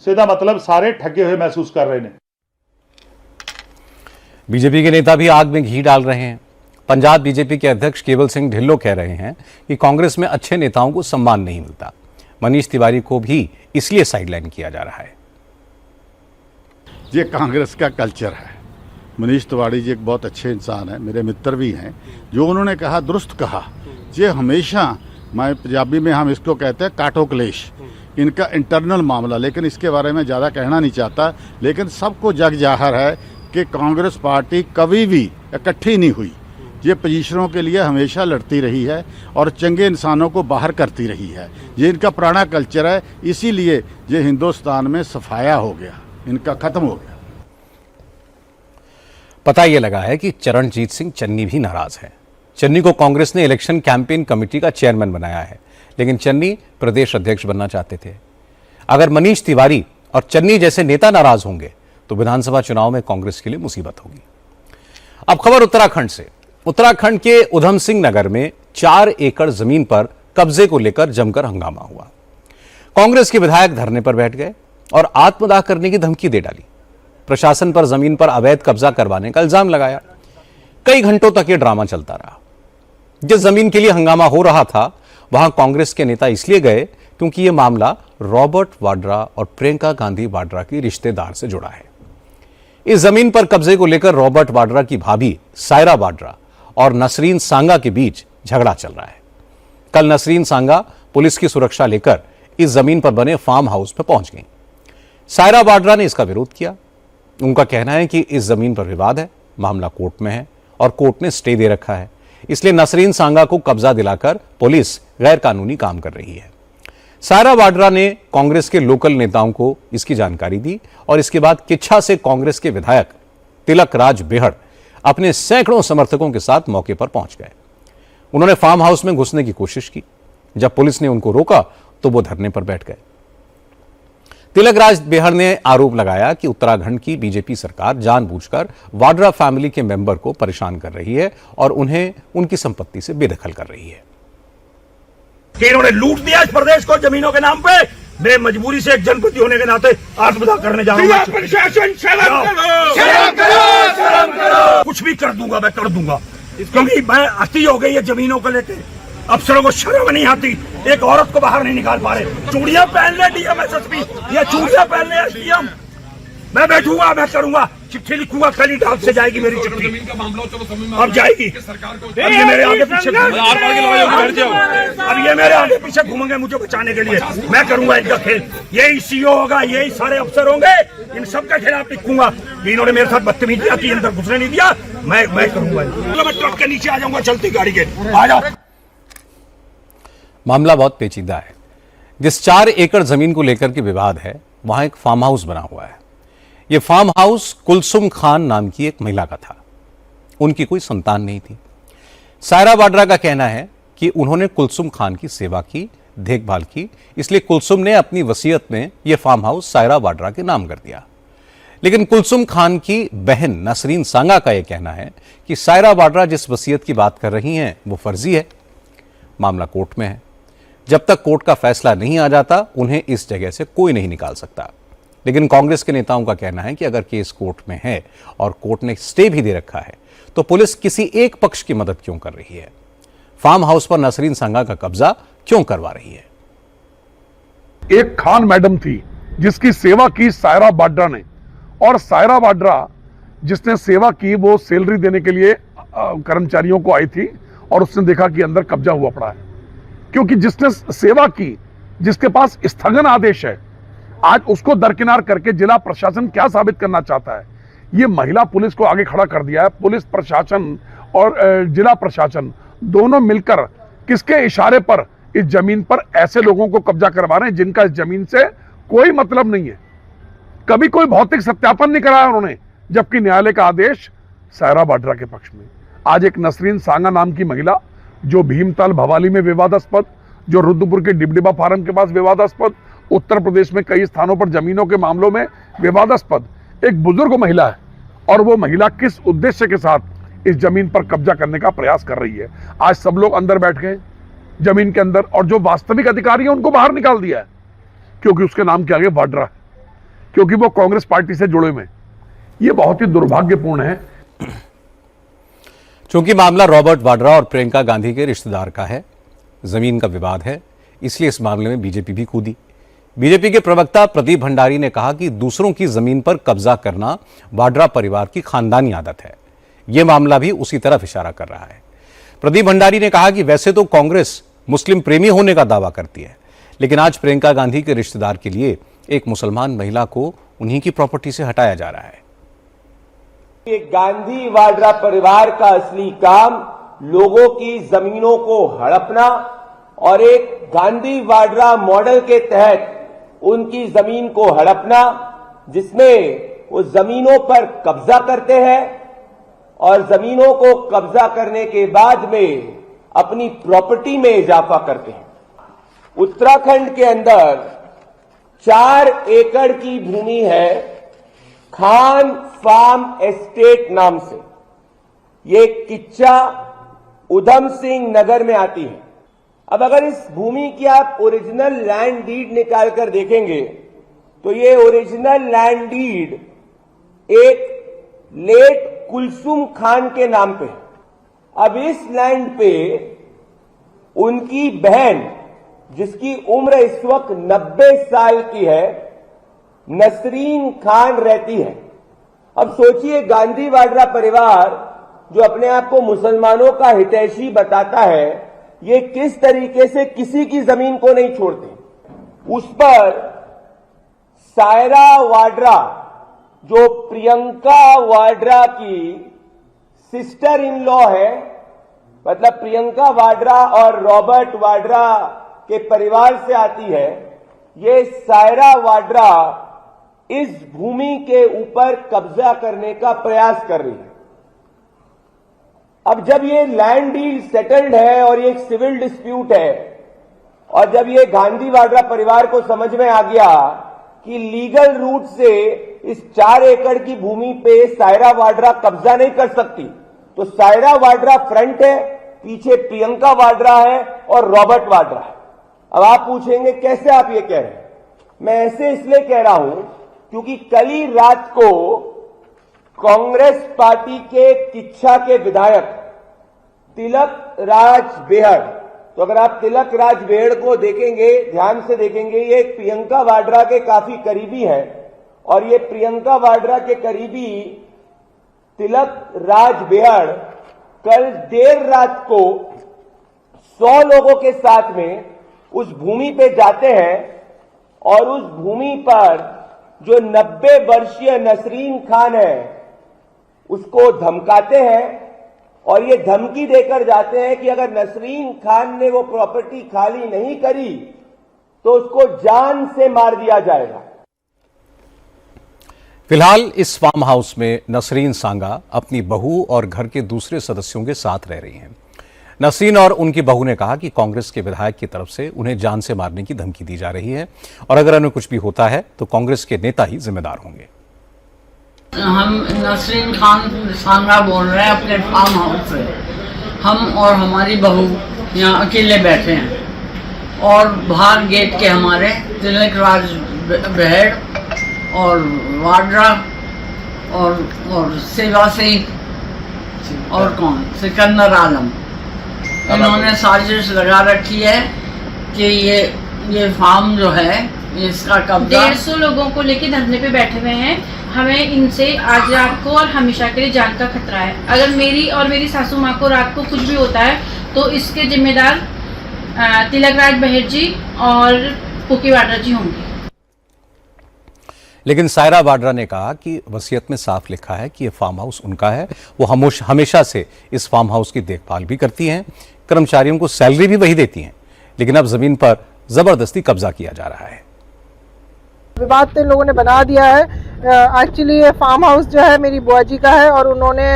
सो इसका मतलब सारे ठगे हुए महसूस कर रहे हैं। बीजेपी के नेता भी आग में घी डाल रहे हैं। पंजाब बीजेपी के अध्यक्ष केवल सिंह ढिल्लों कह रहे हैं कि कांग्रेस में अच्छे नेताओं को सम्मान नहीं मिलता। मनीष तिवारी को भी इसलिए साइडलाइन किया जा रहा है। ये कांग्रेस का कल्चर है। मनीष तिवारी जी एक बहुत अच्छे इंसान है, मेरे मित्र भी हैं। जो उन्होंने कहा दुरुस्त कहा। ये हमेशा, मैं पंजाबी में हम इसको कहते हैं काटो क्लेश, इनका इंटरनल मामला, लेकिन इसके बारे में ज़्यादा कहना नहीं चाहता। लेकिन सबको जग जाहिर है कि कांग्रेस पार्टी कभी भी इकट्ठी नहीं हुई। ये पोजीशनों के लिए हमेशा लड़ती रही है और चंगे इंसानों को बाहर करती रही है। ये इनका पुराना कल्चर है, इसीलिए ये हिंदुस्तान में सफाया हो गया, इनका खत्म हो गया। पता यह लगा है कि चरणजीत सिंह चन्नी भी नाराज है। चन्नी को कांग्रेस ने इलेक्शन कैंपेन कमेटी का चेयरमैन बनाया है, लेकिन चन्नी प्रदेश अध्यक्ष बनना चाहते थे। अगर मनीष तिवारी और चन्नी जैसे नेता नाराज होंगे तो विधानसभा चुनाव में कांग्रेस के लिए मुसीबत होगी। अब खबर उत्तराखंड से। उत्तराखंड के उधम सिंह नगर में 4 एकड़ जमीन पर कब्जे को लेकर जमकर हंगामा हुआ। कांग्रेस के विधायक धरने पर बैठ गए और आत्मदाह करने की धमकी दे डाली। प्रशासन पर जमीन पर अवैध कब्जा करवाने का इल्जाम लगाया। कई घंटों तक यह ड्रामा चलता रहा। जिस जमीन के लिए हंगामा हो रहा था वहां कांग्रेस के नेता इसलिए गए क्योंकि यह मामला रॉबर्ट वाड्रा और प्रियंका गांधी वाड्रा की रिश्तेदार से जुड़ा है। इस जमीन पर कब्जे को लेकर रॉबर्ट वाड्रा की भाभी सायरा वाड्रा और नसरीन सांगा के बीच झगड़ा चल रहा है। कल नसरीन सांगा पुलिस की सुरक्षा लेकर इस जमीन पर बने फार्म हाउस में पहुंच गई। सायरा वाड्रा ने इसका विरोध किया। उनका कहना है कि इस जमीन पर विवाद है, मामला कोर्ट में है और कोर्ट ने स्टे दे रखा है, इसलिए नसरीन सांगा को कब्जा दिलाकर पुलिस गैर कानूनी काम कर रही है। सायरा वाड्रा ने कांग्रेस के लोकल नेताओं को इसकी जानकारी दी और इसके बाद किच्छा से कांग्रेस के विधायक तिलक राज बेहड़ अपने सैकड़ों समर्थकों के साथ मौके पर पहुंच गए। उन्होंने फार्म हाउस में घुसने की कोशिश की। जब पुलिस ने उनको रोका तो वो धरने पर बैठ गए। तिलकराज बेहर ने आरोप लगाया कि उत्तराखंड की बीजेपी सरकार जानबूझकर वाड्रा फैमिली के मेंबर को परेशान कर रही है और उन्हें उनकी संपत्ति से बेदखल कर रही है। कि इन्होंने लूट दिया इस प्रदेश को जमीनों के नाम पे। मैं मजबूरी से एक जनप्रति होने के नाते आत्मदाह करने जा रहा हूँ। प्रशासन शर्म करो, शर्म करो, शर्म करो। कुछ भी कर दूंगा, मैं कर दूंगा, क्योंकि मैं अति हो गई है जमीनों को लेकर। अफसरों को शर्म नहीं आती, एक औरत को बाहर नहीं निकाल पा रहे। चूड़ियां पहन ले डीएम एसएसपी, या चूड़ियां पहन ले एसडीएम। मैं बैठूंगा, मैं करूंगा, चिट्ठी लिखूंगा, कल ही डाक से जाएगी मेरी चिट्ठी। अब जाएगी, अब ये मेरे आगे पीछे, अब ये मेरे आगे पीछे घूमेंगे मुझे बचाने के लिए। मैं करूंगा इनका खेल, यही सीओ होगा, यही सारे अफसर होंगे, इन सबके खिलाफ लिखूंगा। इन्होंने मेरे साथ बदतमीजी की, अंदर घुसने नहीं दिया। मैं करूंगा, मैं ट्रक के नीचे आ जाऊंगा चलती गाड़ी के। आ जाओ। मामला बहुत पेचीदा है। जिस 4 एकड़ जमीन को लेकर के विवाद है, वहां एक फार्म हाउस बना हुआ है। यह फार्म हाउस कुलसुम खान नाम की एक महिला का था। उनकी कोई संतान नहीं थी। सायरा वाड्रा का कहना है कि उन्होंने कुलसुम खान की सेवा की, देखभाल की, इसलिए कुलसुम ने अपनी वसीयत में यह फार्म हाउस सायरा वाड्रा के नाम कर दिया। लेकिन कुलसुम खान की बहन नसरीन सांगा का यह कहना है कि सायरा वाड्रा जिस वसीयत की बात कर रही हैं वो फर्जी है। मामला कोर्ट में है। जब तक कोर्ट का फैसला नहीं आ जाता, उन्हें इस जगह से कोई नहीं निकाल सकता। लेकिन कांग्रेस के नेताओं का कहना है कि अगर केस कोर्ट में है और कोर्ट ने स्टे भी दे रखा है, तो पुलिस किसी एक पक्ष की मदद क्यों कर रही है? फार्म हाउस पर नसरीन सांगा का कब्जा क्यों करवा रही है? एक खान मैडम थी जिसकी सेवा की सायरा वाड्रा ने, और सायरा वाड्रा जिसने सेवा की वो सैलरी देने के लिए कर्मचारियों को आई थी, और उसने देखा कि अंदर कब्जा हुआ पड़ा है। क्योंकि जिसने सेवा की, जिसके पास स्थगन आदेश है, आज उसको दरकिनार करके जिला प्रशासन क्या साबित करना चाहता है? ये महिला पुलिस को आगे खड़ा कर दिया है। पुलिस प्रशासन और जिला प्रशासन दोनों मिलकर किसके इशारे पर इस जमीन पर ऐसे लोगों को कब्जा करवा रहे हैं जिनका इस जमीन से कोई मतलब नहीं है। कभी कोई भौतिक सत्यापन नहीं कराया उन्होंने, जबकि न्यायालय का आदेश सायरा वाड्रा के पक्ष में। आज एक नसरीन सांगा नाम की महिला, जो भीमताल भवाली में विवादास्पद, जो रुद्रपुर के डिबडिबा फार्म के पास विवादास्पद, उत्तर प्रदेश में कई स्थानों पर जमीनों के मामलों में विवादास्पद एक बुजुर्ग महिला है, और वो महिला किस उद्देश्य के साथ इस जमीन पर कब्जा करने का प्रयास कर रही है। आज सब लोग अंदर बैठ गए जमीन के अंदर, और जो वास्तविक अधिकारी है उनको बाहर निकाल दिया है, क्योंकि उसके नाम के आगे वाड्रा है, क्योंकि वो कांग्रेस पार्टी से जुड़े हुए हैं। ये बहुत ही दुर्भाग्यपूर्ण है। चूंकि मामला रॉबर्ट वाड्रा और प्रियंका गांधी के रिश्तेदार का है, जमीन का विवाद है, इसलिए इस मामले में बीजेपी भी कूदी। बीजेपी के प्रवक्ता प्रदीप भंडारी ने कहा कि दूसरों की जमीन पर कब्जा करना वाड्रा परिवार की खानदानी आदत है। यह मामला भी उसी तरफ इशारा कर रहा है। प्रदीप भंडारी ने कहा कि वैसे तो कांग्रेस मुस्लिम प्रेमी होने का दावा करती है, लेकिन आज प्रियंका गांधी के रिश्तेदार के लिए एक मुसलमान महिला को उन्हीं की प्रॉपर्टी से हटाया जा रहा है। ये गांधी वाड्रा परिवार का असली काम लोगों की जमीनों को हड़पना और एक गांधी वाड्रा मॉडल के तहत उनकी जमीन को हड़पना, जिसमें वो जमीनों पर कब्जा करते हैं और जमीनों को कब्जा करने के बाद में अपनी प्रॉपर्टी में इजाफा करते हैं। उत्तराखंड के अंदर 4 एकड़ की भूमि है खान फार्म एस्टेट नाम से। ये किच्चा उधम सिंह नगर में आती है। अब अगर इस भूमि की आप ओरिजिनल लैंड डीड निकाल कर देखेंगे तो ये ओरिजिनल लैंड डीड एक लेट कुलसुम खान के नाम पे है। अब इस लैंड पे उनकी बहन, जिसकी उम्र इस वक्त 90 साल की है, नसरीन खान रहती है। अब सोचिए, गांधी वाड्रा परिवार जो अपने आप को मुसलमानों का हितैषी बताता है, ये किस तरीके से किसी की जमीन को नहीं छोड़ते। उस पर सायरा वाड्रा, जो प्रियंका वाड्रा की सिस्टर इन लॉ है, मतलब प्रियंका वाड्रा और रॉबर्ट वाड्रा के परिवार से आती है, ये सायरा वाड्रा इस भूमि के ऊपर कब्जा करने का प्रयास कर रही है। अब जब ये लैंड डील सेटल्ड है और ये एक सिविल डिस्प्यूट है और जब ये गांधी वाड्रा परिवार को समझ में आ गया कि लीगल रूट से इस 4 एकड़ की भूमि पे सायरा वाड्रा कब्जा नहीं कर सकती, तो सायरा वाड्रा फ्रंट है, पीछे प्रियंका वाड्रा है और रॉबर्ट वाड्रा है। अब आप पूछेंगे कैसे आप ये कह रहे हैं? मैं ऐसे इसलिए कह रहा हूं क्योंकि कल ही रात को कांग्रेस पार्टी के किच्छा के विधायक तिलक राज बेहड़, तो अगर आप तिलक राज बेहड़ को देखेंगे, ध्यान से देखेंगे, ये प्रियंका वाड्रा के काफी करीबी है और ये प्रियंका वाड्रा के करीबी तिलक राज बेहड़ कल देर रात को 100 लोगों के साथ में उस भूमि पे जाते हैं और उस भूमि पर जो 90 वर्षीय नसरीन खान है उसको धमकाते हैं और ये धमकी देकर जाते हैं कि अगर नसरीन खान ने वो प्रॉपर्टी खाली नहीं करी तो उसको जान से मार दिया जाएगा। फिलहाल इस फार्म हाउस में नसरीन सांगा अपनी बहू और घर के दूसरे सदस्यों के साथ रह रही हैं। नसरीन और उनकी बहू ने कहा कि कांग्रेस के विधायक की तरफ से उन्हें जान से मारने की धमकी दी जा रही है और अगर उन्हें कुछ भी होता है तो कांग्रेस के नेता ही जिम्मेदार होंगे। हम नसरीन खान सांगा बोल रहे हैं अपने फार्म हाउस से। हम और हमारी बहू यहाँ अकेले बैठे हैं और बाहर गेट के हमारे तिलक राज बेहड़ और वाड्रा और सेवा सिंह और कौन सिकंदर आलम, इन्होंने साजिश लगा रखी है कि ये फार्म जो है इसका कब्जा 150 लोगों को लेके धरने पे बैठे हुए हैं। हमें इनसे आज रात को और हमेशा के लिए जान का खतरा है। अगर मेरी और मेरी सासू माँ को रात को कुछ भी होता है तो इसके जिम्मेदार तिलक राज बेहड़ जी और पुकी वाड्रा जी होंगे। लेकिन सायरा वाड्रा ने कहा कि वसीयत में साफ लिखा है कि यह फार्म हाउस उनका है। वो हमेशा से इस फार्म हाउस की देखभाल भी करती हैं, कर्मचारियों को सैलरी भी वही देती हैं, लेकिन अब जमीन पर जबरदस्ती कब्जा किया जा रहा है। विवाद तो इन लोगों ने बना दिया है। एक्चुअली ये फार्म हाउस जो है मेरी बुआ जी का है और उन्होंने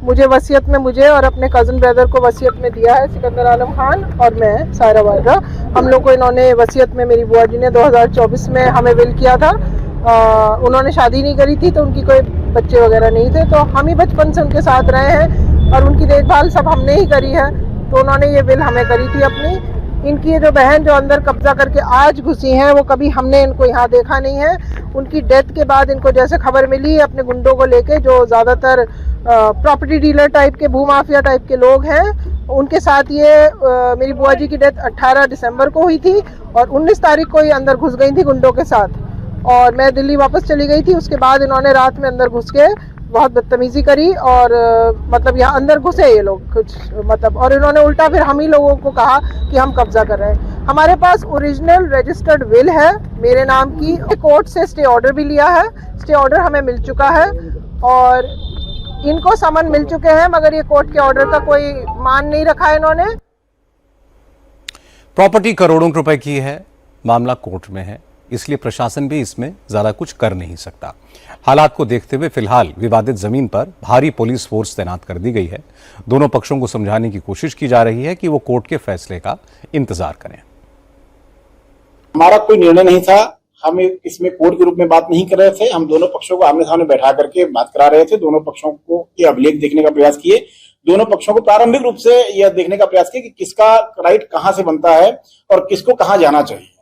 मुझे वसीयत में, मुझे और अपने कज़न ब्रदर को वसीयत में दिया है, सिकंदर आलम खान और मैं सायरा वाड्रा। हम लोग को इन्होंने वसीयत में, मेरी बुआ जी ने 2024 में हमें विल किया था। उन्होंने शादी नहीं करी थी तो उनकी कोई बच्चे वगैरह नहीं थे, तो हम ही बचपन से उनके साथ रहे हैं और उनकी देखभाल सब हमने ही करी है। तो उन्होंने ये विल हमें करी थी अपनी। इनकी ये जो बहन जो अंदर कब्जा करके आज घुसी हैं, वो कभी हमने इनको यहाँ देखा नहीं है। उनकी डेथ के बाद इनको जैसे खबर मिली अपने गुंडों को लेके, जो ज़्यादातर प्रॉपर्टी डीलर टाइप के, भूमाफिया टाइप के लोग हैं, उनके साथ ये मेरी बुआ जी की डेथ 18 दिसंबर को हुई थी और 19 तारीख को ये अंदर घुस गई थी गुंडों के साथ और मैं दिल्ली वापस चली गई थी। उसके बाद इन्होंने रात में अंदर घुस के बहुत बदतमीजी करी और मतलब यहाँ अंदर घुसे ये लोग कुछ मतलब, और इन्होंने उल्टा फिर हम ही लोगों को कहा कि हम कब्जा कर रहे हैं। हमारे पास ओरिजिनल रजिस्टर्ड विल है मेरे नाम की। कोर्ट से स्टे ऑर्डर भी लिया है, स्टे ऑर्डर हमें मिल चुका है और इनको समन मिल चुके हैं, मगर ये कोर्ट के ऑर्डर का कोई मान नहीं रखा है इन्होंने। प्रॉपर्टी करोड़ों रुपए की है, मामला कोर्ट में है, इसलिए प्रशासन भी इसमें ज्यादा कुछ कर नहीं सकता। हालात को देखते हुए फिलहाल विवादित जमीन पर भारी पुलिस फोर्स तैनात कर दी गई है। दोनों पक्षों को समझाने की कोशिश की जा रही है कि वो कोर्ट के फैसले का इंतजार करें। हमारा कोई निर्णय नहीं था, हम इसमें कोर्ट के रूप में बात नहीं कर रहे थे। हम दोनों पक्षों को आमने सामने बैठा करके बात करा रहे थे। दोनों पक्षों को ये अभिलेख देखने का प्रयास किए। दोनों पक्षों को प्रारंभिक रूप से यह देखने का प्रयास किया कि किसका राइट कहां से बनता है और किसको कहां जाना चाहिए।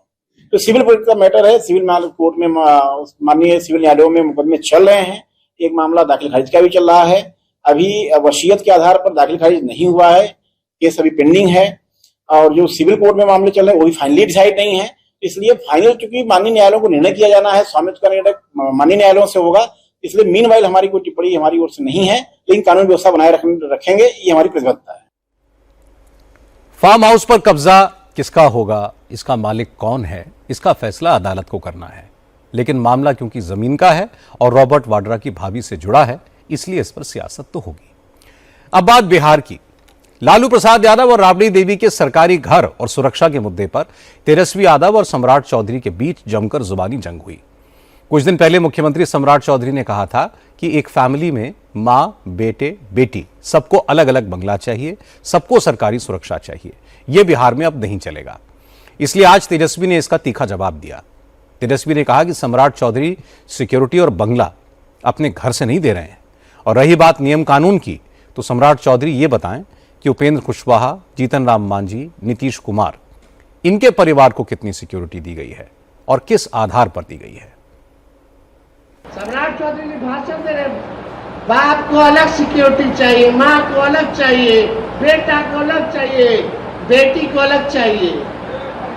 तो सिविल कोर्ट का मैटर है, सिविल कोर्ट में माननीय सिविल न्यायालयों में मुकदमे चल रहे हैं। एक मामला दाखिल खारिज का भी चल रहा है। अभी वसीयत के आधार पर दाखिल खारिज नहीं हुआ है, केस अभी पेंडिंग है और जो सिविल कोर्ट में मामले चल रहे हैं वो भी फाइनली डिसाइड नहीं है। इसलिए फाइनल चूंकि माननीय न्यायालयों को निर्णय किया जाना है, स्वामित्व का निर्णय माननीय न्यायालयों से होगा, इसलिए मीनवाइल हमारी कोई टिप्पणी हमारी ओर से नहीं है, लेकिन कानून व्यवस्था बनाए रखेंगे, ये हमारी प्रतिबद्धता है। फार्म हाउस पर कब्जा किसका होगा, इसका मालिक कौन है, इसका फैसला अदालत को करना है, लेकिन मामला क्योंकि जमीन का है और रॉबर्ट वाड्रा की भाभी से जुड़ा है, इसलिए इस पर सियासत तो होगी। अब बात बिहार की। लालू प्रसाद यादव और राबड़ी देवी के सरकारी घर और सुरक्षा के मुद्दे पर तेजस्वी यादव और सम्राट चौधरी के बीच जमकर जुबानी जंग हुई। कुछ दिन पहले मुख्यमंत्री सम्राट चौधरी ने कहा था कि एक फैमिली में मां, बेटे, बेटी सबको अलग अलग बंगला चाहिए, सबको सरकारी सुरक्षा चाहिए। यह बिहार में अब नहीं चलेगा। इसलिए आज तेजस्वी ने इसका तीखा जवाब दिया। तेजस्वी ने कहा कि सम्राट चौधरी सिक्योरिटी और बंगला अपने घर से नहीं दे रहे हैं, और रही बात नियम कानून की, तो सम्राट चौधरी ये बताएं कि उपेंद्र कुशवाहा, जीतन राम मांझी, नीतीश कुमार, इनके परिवार को कितनी सिक्योरिटी दी गई है और किस आधार पर दी गई है। सम्राट चौधरी ने भाषण दे रहे, बाप को अलग सिक्योरिटी चाहिए, माँ को अलग चाहिए, बेटा को अलग चाहिए, बेटी को अलग चाहिए।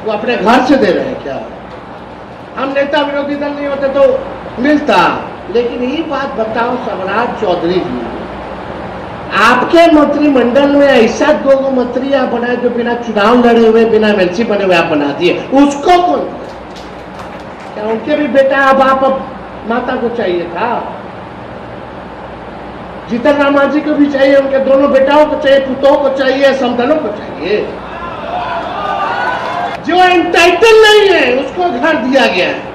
वो अपने घर से दे रहे हैं क्या? हम नेता विरोधी दल नहीं होते तो मिलता। लेकिन ये बात बताओ सम्राट चौधरी जी, आपके मंत्रिमंडल में ऐसा दो मंत्री आप बनाए जो बिना चुनाव लड़े हुए, बिना एमएलसी बने हुए आप बना दिए, उसको कौन? क्या उनके भी बेटा बाप माता को चाहिए था? जीतन राम मांझी को भी चाहिए, उनके दोनों बेटाओं को चाहिए, पुतों को चाहिए, समधनों को चाहिए। जो एंटाइटल नहीं है उसको घर दिया गया है।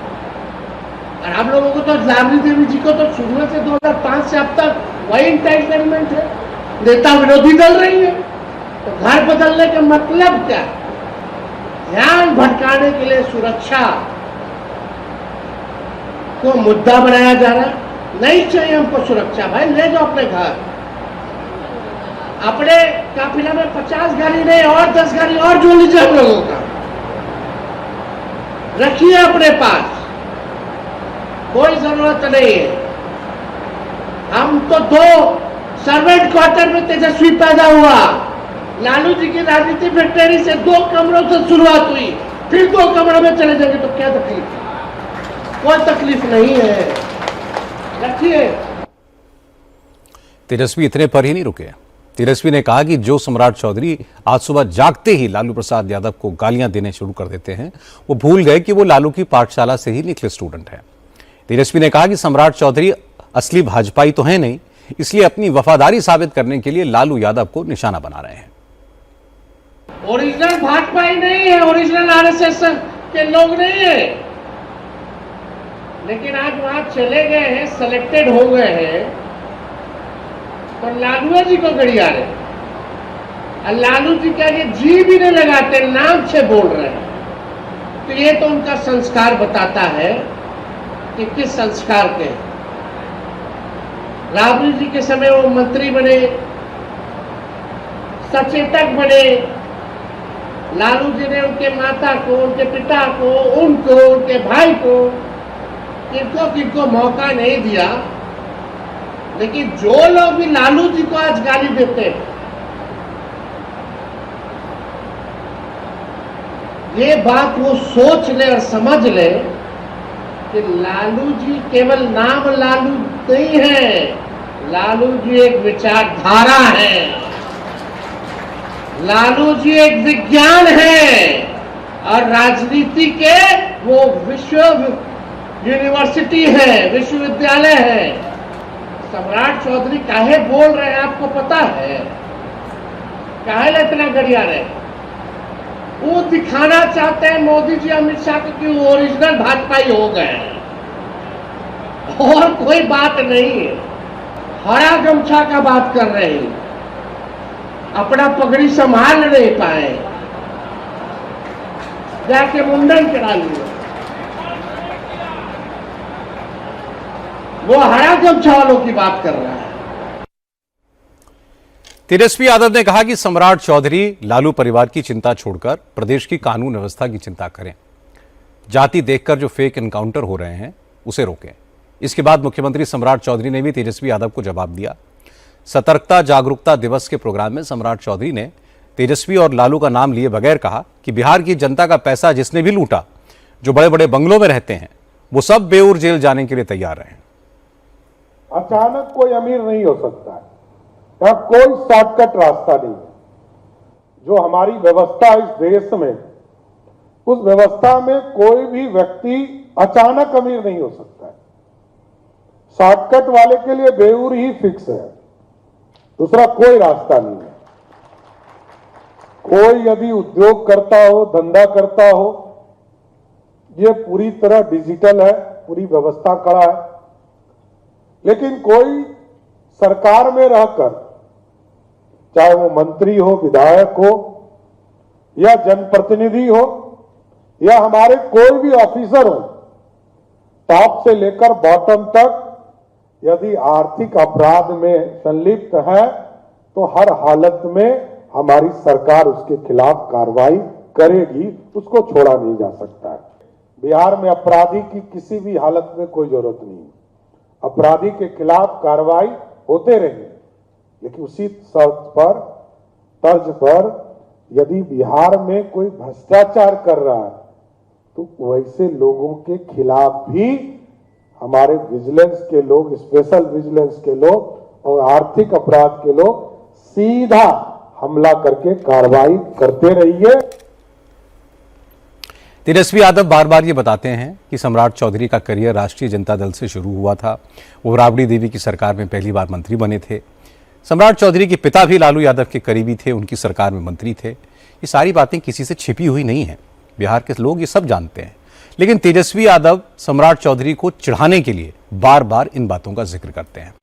और आप लोगों को तो राबड़ी देवी जी को तो शुरू से 2005 से अब तक वही एंटाइटलमेंट है। नेता विरोधी दल रही है तो घर बदलने का मतलब क्या? ध्यान भटकाने के लिए सुरक्षा को मुद्दा बनाया जा रहा है। नहीं चाहिए हमको सुरक्षा, भाई ले जाओ अपने घर। अपने काफिला में 50 गाड़ी नहीं और 10 गाड़ी और जोड़ लीजिए हम लोगों का, रखिए अपने पास, कोई जरूरत नहीं है। हम तो 2 सर्वेंट क्वार्टर में तेजस्वी पैदा हुआ। लालू जी की राजनीति फैक्ट्री से 2 कमरों से शुरुआत हुई, फिर 2 कमरों में चले जाएंगे तो क्या तकलीफ है? कोई तकलीफ नहीं है, रखिए। तेजस्वी इतने पर ही नहीं रुके। तेजस्वी ने कहा कि जो सम्राट चौधरी आज सुबह जागते ही लालू प्रसाद यादव को गालियां देने शुरू कर देते हैं, वो भूल गए कि वो लालू की पाठशाला से ही निकले स्टूडेंट हैं। तेजस्वी ने कहा कि सम्राट चौधरी असली भाजपाई तो है नहीं, इसलिए अपनी वफादारी साबित करने के लिए लालू यादव को निशाना बना रहे हैं। ओरिजिनल भाजपाई नहीं है, ओरिजिनल आरएसएस के लोग नहीं है, लेकिन आज वहां चले गए हैं, सिलेक्टेड हो गए हैं, तो लालू जी को गड़िया रहे। और लालू जी का ये जी भी नहीं लगाते, नाम से बोल रहे हैं। तो ये तो उनका संस्कार बताता है कि किस संस्कार के। राबड़ी जी के समय वो मंत्री बने, सचेतक बने। लालू जी ने उनके माता को, उनके पिता को, उनको, उनके भाई को, किनको मौका नहीं दिया। लेकिन जो लोग भी लालू जी को आज गाली देते हैं, ये बात वो सोच ले और समझ ले कि लालू जी केवल नाम लालू नहीं है, लालू जी एक विचारधारा है, लालू जी एक विज्ञान है, और राजनीति के वो विश्व यूनिवर्सिटी है, विश्वविद्यालय है। सम्राट चौधरी काहे बोल रहे हैं आपको पता है? काहे इतना गरिया रहे? वो दिखाना चाहते हैं मोदी जी, अमित शाह को कि वो ओरिजिनल भाजपाई हो गए हैं, और कोई बात नहीं है। हरा गमछा का बात कर रहे हैं, अपना पगड़ी संभाल नहीं पाए, जाके मुंडन करा लिए। वो हरा गमछा वालों की बात कर रहा है। तेजस्वी यादव ने कहा कि सम्राट चौधरी लालू परिवार की चिंता छोड़कर प्रदेश की कानून व्यवस्था की चिंता करें। जाति देखकर जो फेक एनकाउंटर हो रहे हैं उसे रोकें। इसके बाद मुख्यमंत्री सम्राट चौधरी ने भी तेजस्वी यादव को जवाब दिया। सतर्कता जागरूकता दिवस के प्रोग्राम में सम्राट चौधरी ने तेजस्वी और लालू का नाम लिए बगैर कहा कि बिहार की जनता का पैसा जिसने भी लूटा, जो बड़े बड़े बंगलों में रहते हैं, वो सब बेऊर जेल जाने के लिए तैयार हैं। अचानक कोई अमीर नहीं हो सकता है, यहाँ कोई शॉर्टकट रास्ता नहीं है। जो हमारी व्यवस्था इस देश में, उस व्यवस्था में कोई भी व्यक्ति अचानक अमीर नहीं हो सकता है। शॉर्टकट वाले के लिए बेऊर ही फिक्स है, दूसरा कोई रास्ता नहीं है। कोई यदि उद्योग करता हो, धंधा करता हो, ये पूरी तरह डिजिटल है, पूरी व्यवस्था कड़ा है। लेकिन कोई सरकार में रहकर, चाहे वो मंत्री हो, विधायक हो या जनप्रतिनिधि हो, या हमारे कोई भी ऑफिसर हो, टॉप से लेकर बॉटम तक यदि आर्थिक अपराध में संलिप्त है तो हर हालत में हमारी सरकार उसके खिलाफ कार्रवाई करेगी, उसको छोड़ा नहीं जा सकता है। बिहार में अपराधी की किसी भी हालत में कोई जरूरत नहीं है। अपराधी के खिलाफ कार्रवाई होते रहेंगे, लेकिन उसी तर्ज पर यदि बिहार में कोई भ्रष्टाचार कर रहा है तो वैसे लोगों के खिलाफ भी हमारे विजिलेंस के लोग, स्पेशल विजिलेंस के लोग और आर्थिक अपराध के लोग सीधा हमला करके कार्रवाई करते रहिए। तेजस्वी यादव बार बार ये बताते हैं कि सम्राट चौधरी का करियर राष्ट्रीय जनता दल से शुरू हुआ था। वो राबड़ी देवी की सरकार में पहली बार मंत्री बने थे। सम्राट चौधरी के पिता भी लालू यादव के करीबी थे, उनकी सरकार में मंत्री थे। ये सारी बातें किसी से छिपी हुई नहीं है, बिहार के लोग ये सब जानते हैं। लेकिन तेजस्वी यादव सम्राट चौधरी को चिढ़ाने के लिए बार बार इन बातों का जिक्र करते हैं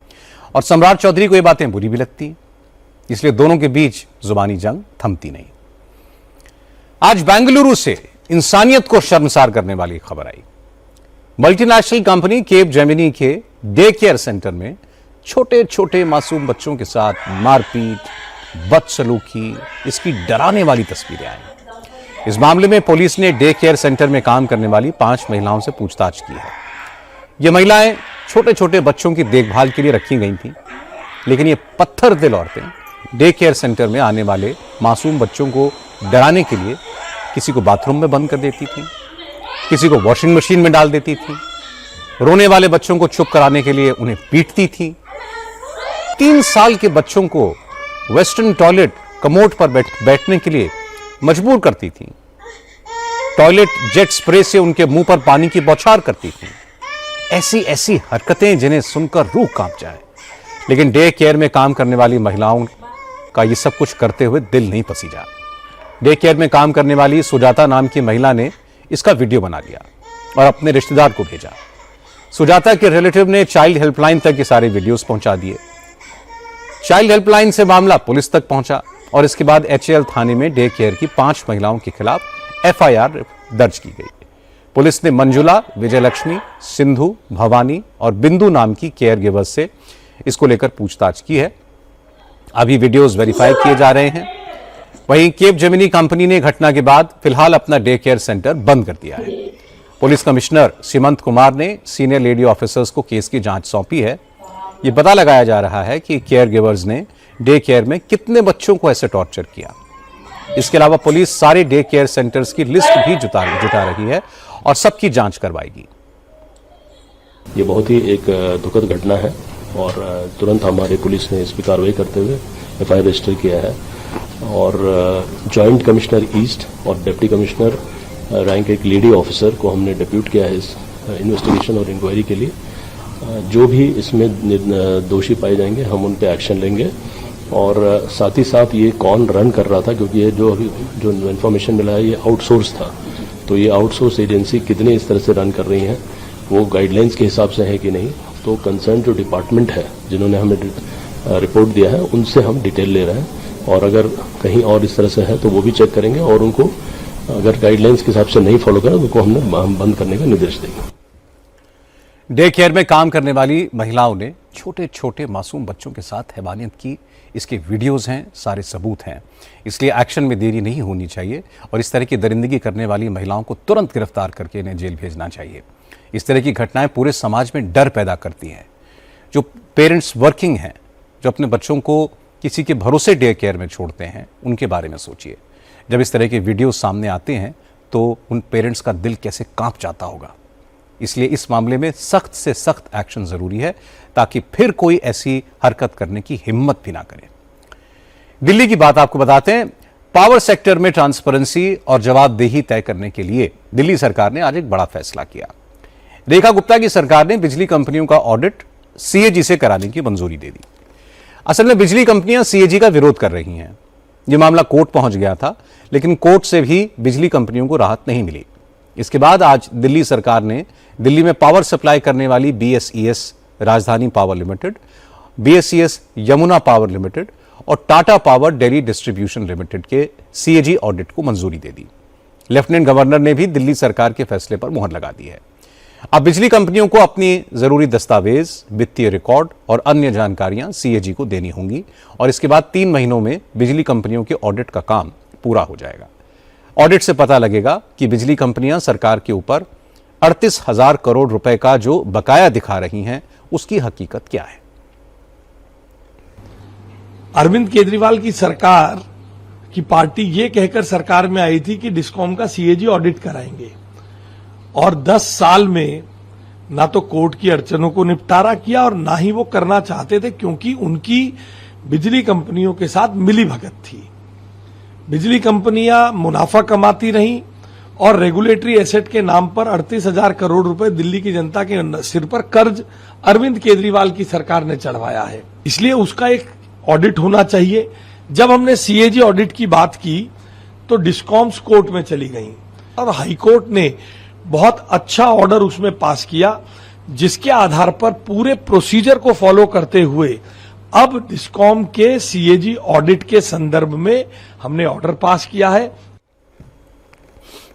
और सम्राट चौधरी को ये बातें बुरी भी लगती, इसलिए दोनों के बीच जुबानी जंग थमती नहीं। आज बेंगलुरु से इंसानियत को शर्मसार करने वाली खबर आई। मल्टीनेशनल कंपनी केप जेमिनी के डे केयर सेंटर में छोटे छोटे मासूम बच्चों के साथ मारपीट, बदसलूकी, इसकी डराने वाली तस्वीरें आई। इस मामले में पुलिस ने डे केयर सेंटर में काम करने वाली 5 महिलाओं से पूछताछ की है। ये महिलाएं छोटे छोटे बच्चों की देखभाल के लिए रखी गई थीं, लेकिन ये पत्थर दिल औरतें डे केयर सेंटर में आने वाले मासूम बच्चों को डराने के लिए किसी को बाथरूम में बंद कर देती थी, किसी को वॉशिंग मशीन में डाल देती थी, रोने वाले बच्चों को चुप कराने के लिए उन्हें पीटती थी। 3 साल के बच्चों को वेस्टर्न टॉयलेट कमोड पर बैठने के लिए मजबूर करती थी। टॉयलेट जेट स्प्रे से उनके मुंह पर पानी की बौछार करती थी। ऐसी ऐसी हरकतें जिन्हें सुनकर रूह कांप जाए। लेकिन डे केयर में काम करने वाली महिलाओं का ये सब कुछ करते हुए दिल नहीं पसीजा। डे केयर में काम करने वाली सुजाता नाम की महिला ने इसका वीडियो बना लिया और अपने रिश्तेदार को भेजा। सुजाता के रिलेटिव ने चाइल्ड हेल्पलाइन तक ये सारे वीडियोस पहुंचा दिए। चाइल्ड हेल्पलाइन से मामला पुलिस तक पहुंचा और इसके बाद HAL थाने में डे केयर की 5 महिलाओं के खिलाफ FIR दर्ज की गई। पुलिस ने मंजुला, विजयलक्ष्मी, सिंधु, भवानी और बिंदु नाम की केयर गिवर्स से इसको लेकर पूछताछ की है। अभी वीडियोस वेरीफाई किए जा रहे हैं। वहीं केप जेमिनी कंपनी ने घटना के बाद फिलहाल अपना डे केयर सेंटर बंद कर दिया है। पुलिस कमिश्नर सीमंत कुमार ने सीनियर लेडी ऑफिसर्स को केस की जांच सौंपी है। ये पता लगाया जा रहा है कि केयर गिवर्स ने डे केयर में कितने बच्चों को ऐसे टॉर्चर किया। इसके अलावा पुलिस सारे डे केयर सेंटर्स की लिस्ट भी जुटा रही है और सबकी जांच करवाएगी। ये बहुत ही एक दुखद घटना है और तुरंत हमारे पुलिस ने इस पर कार्रवाई करते हुए FIR रजिस्टर किया है और जॉइंट कमिश्नर ईस्ट और डिप्टी कमिश्नर रैंक एक लेडी ऑफिसर को हमने डिप्यूट किया है इस इन्वेस्टिगेशन और इंक्वायरी के लिए। जो भी इसमें दोषी पाए जाएंगे हम उन पर एक्शन लेंगे और साथ ही साथ ये कौन रन कर रहा था, क्योंकि ये जो इन्फॉर्मेशन मिला है ये आउटसोर्स था, तो ये आउटसोर्स एजेंसी कितने इस तरह से रन कर रही हैं वो गाइडलाइंस के हिसाब से है कि नहीं, तो कंसर्न जो डिपार्टमेंट है जिन्होंने हमें रिपोर्ट दिया है उनसे हम डिटेल ले रहे हैं और अगर कहीं और इस तरह से है तो वो भी चेक करेंगे और उनको अगर गाइडलाइंस के हिसाब से नहीं फॉलो करें तो उनको हम बंद करने का निर्देश देंगे। डे केयर में काम करने वाली महिलाओं ने छोटे छोटे मासूम बच्चों के साथ हैवानियत की। इसके वीडियोस हैं, सारे सबूत हैं, इसलिए एक्शन में देरी नहीं होनी चाहिए और इस तरह की दरिंदगी करने वाली महिलाओं को तुरंत गिरफ्तार करके इन्हें जेल भेजना चाहिए। इस तरह की घटनाएं पूरे समाज में डर पैदा करती हैं। जो पेरेंट्स वर्किंग हैं, जो अपने बच्चों को किसी के भरोसे डे केयर में छोड़ते हैं, उनके बारे में सोचिए। जब इस तरह के वीडियो सामने आते हैं तो उन पेरेंट्स का दिल कैसे कांप जाता होगा। इसलिए इस मामले में सख्त से सख्त एक्शन जरूरी है ताकि फिर कोई ऐसी हरकत करने की हिम्मत भी ना करे। दिल्ली की बात आपको बताते हैं। पावर सेक्टर में ट्रांसपेरेंसी और जवाबदेही तय करने के लिए दिल्ली सरकार ने आज एक बड़ा फैसला किया। रेखा गुप्ता की सरकार ने बिजली कंपनियों का ऑडिट CAG से कराने की मंजूरी दे दी। असल में बिजली कंपनियां CAG का विरोध कर रही हैं। यह मामला कोर्ट पहुंच गया था, लेकिन कोर्ट से भी बिजली कंपनियों को राहत नहीं मिली। इसके बाद आज दिल्ली सरकार ने दिल्ली में पावर सप्लाई करने वाली BSES Rajdhani power limited, BSES Yamuna power limited और Tata power Delhi distribution limited के CAG ऑडिट को मंजूरी दे दी। लेफ्टिनेंट गवर्नर ने भी दिल्ली सरकार के फैसले पर मुहर लगा दी है। अब बिजली कंपनियों को अपनी जरूरी दस्तावेज, वित्तीय रिकॉर्ड और अन्य जानकारियां सीएजी को देनी होंगी और इसके बाद 3 महीनों में बिजली कंपनियों के ऑडिट का काम पूरा हो जाएगा। ऑडिट से पता लगेगा कि बिजली कंपनियां सरकार के ऊपर 38,000 करोड़ रुपए का जो बकाया दिखा रही हैं उसकी हकीकत क्या है। अरविंद केजरीवाल की सरकार की पार्टी ये कहकर सरकार में आई थी कि डिस्कॉम का सीएजी ऑडिट कराएंगे और 10 साल में ना तो कोर्ट की अड़चनों को निपटारा किया और ना ही वो करना चाहते थे, क्योंकि उनकी बिजली कंपनियों के साथ मिलीभगत थी। बिजली कंपनियां मुनाफा कमाती रहीं और रेगुलेटरी एसेट के नाम पर 38,000 करोड़ रुपए दिल्ली की जनता के सिर पर कर्ज अरविंद केजरीवाल की सरकार ने चढ़वाया है। इसलिए उसका एक ऑडिट होना चाहिए। जब हमने सीएजी ऑडिट की बात की तो डिस्कॉम्स कोर्ट में चली गई और हाईकोर्ट ने बहुत अच्छा ऑर्डर उसमें पास किया, जिसके आधार पर पूरे प्रोसीजर को फॉलो करते हुए अब डिस्कॉम के सीएजी ऑडिट के संदर्भ में हमने ऑर्डर पास किया है।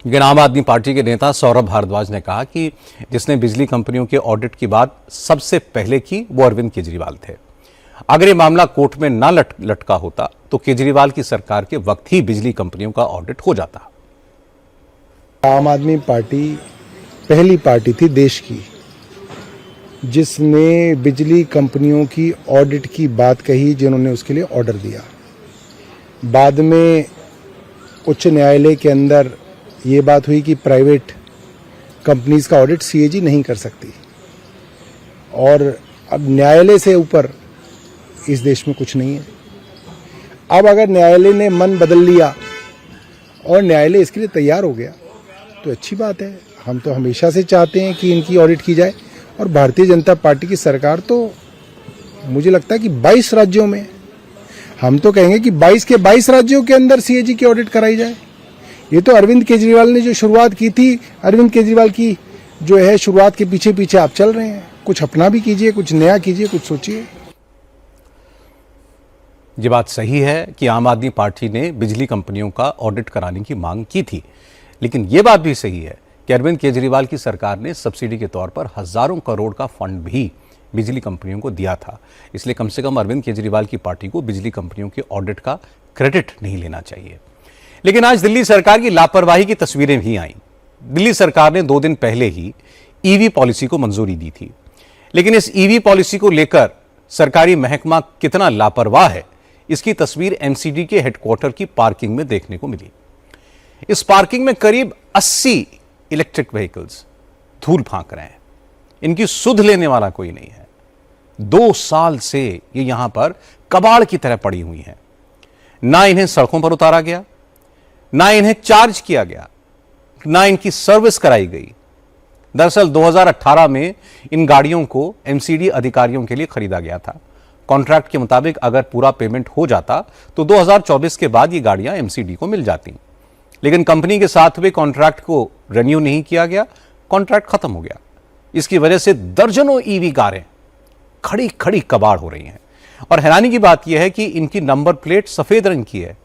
लेकिन आम आदमी पार्टी के नेता सौरभ भारद्वाज ने कहा कि जिसने बिजली कंपनियों के ऑडिट की बात सबसे पहले की वो अरविंद केजरीवाल थे। अगर ये मामला कोर्ट में ना लटका होता तो केजरीवाल की सरकार के वक्त ही बिजली कंपनियों का ऑडिट हो जाता। आम आदमी पार्टी पहली पार्टी थी देश की जिसने बिजली कंपनियों की ऑडिट की बात कही, जिन्होंने उसके लिए ऑर्डर दिया। बाद में उच्च न्यायालय के अंदर ये बात हुई कि प्राइवेट कंपनीज का ऑडिट सीएजी नहीं कर सकती और अब न्यायालय से ऊपर इस देश में कुछ नहीं है। अब अगर न्यायालय ने मन बदल लिया और न्यायालय इसके लिए तैयार हो गया तो अच्छी बात है। हम तो हमेशा से चाहते हैं कि इनकी ऑडिट की जाए और भारतीय जनता पार्टी की सरकार तो मुझे लगता है कि 22 राज्यों में, हम तो कहेंगे कि 22 के 22 राज्यों के अंदर सीएजी की ऑडिट कराई जाए। ये तो अरविंद केजरीवाल ने जो शुरुआत की थी, अरविंद केजरीवाल की जो है शुरुआत के पीछे पीछे आप चल रहे हैं। कुछ अपना भी कीजिए, कुछ नया कीजिए, कुछ सोचिए। ये बात सही है कि आम आदमी पार्टी ने बिजली कंपनियों का ऑडिट कराने की मांग की थी, लेकिन यह बात भी सही है कि अरविंद केजरीवाल की सरकार ने सब्सिडी के तौर पर हजारों करोड़ का फंड भी बिजली कंपनियों को दिया था। इसलिए कम से कम अरविंद केजरीवाल की पार्टी को बिजली कंपनियों के ऑडिट का क्रेडिट नहीं लेना चाहिए। लेकिन आज दिल्ली सरकार की लापरवाही की तस्वीरें भी आईं। दिल्ली सरकार ने 2 दिन पहले ही ईवी पॉलिसी को मंजूरी दी थी, लेकिन इस ईवी पॉलिसी को लेकर सरकारी महकमा कितना लापरवाह है, इसकी तस्वीर एमसीडी के हेडक्वार्टर की पार्किंग में देखने को मिली। इस पार्किंग में करीब 80 इलेक्ट्रिक व्हीकल्स धूल फांक रहे हैं। इनकी सुध लेने वाला कोई नहीं है। 2 साल से ये यहां पर कबाड़ की तरह पड़ी हुई हैं। ना इन्हें सड़कों पर उतारा गया, ना इन्हें चार्ज किया गया, ना इनकी सर्विस कराई गई। दरअसल 2018 में इन गाड़ियों को एमसीडी अधिकारियों के लिए खरीदा गया था। कॉन्ट्रैक्ट के मुताबिक अगर पूरा पेमेंट हो जाता तो 2024 के बाद ये गाड़ियां एमसीडी को मिल जाती, लेकिन कंपनी के साथ हुए कॉन्ट्रैक्ट को रिन्यू नहीं किया गया, कॉन्ट्रैक्ट खत्म हो गया। इसकी वजह से दर्जनों ईवी कारें खड़ी खड़ी कबाड़ हो रही हैं। और हैरानी की बात यह है कि इनकी नंबर प्लेट सफेद रंग की है।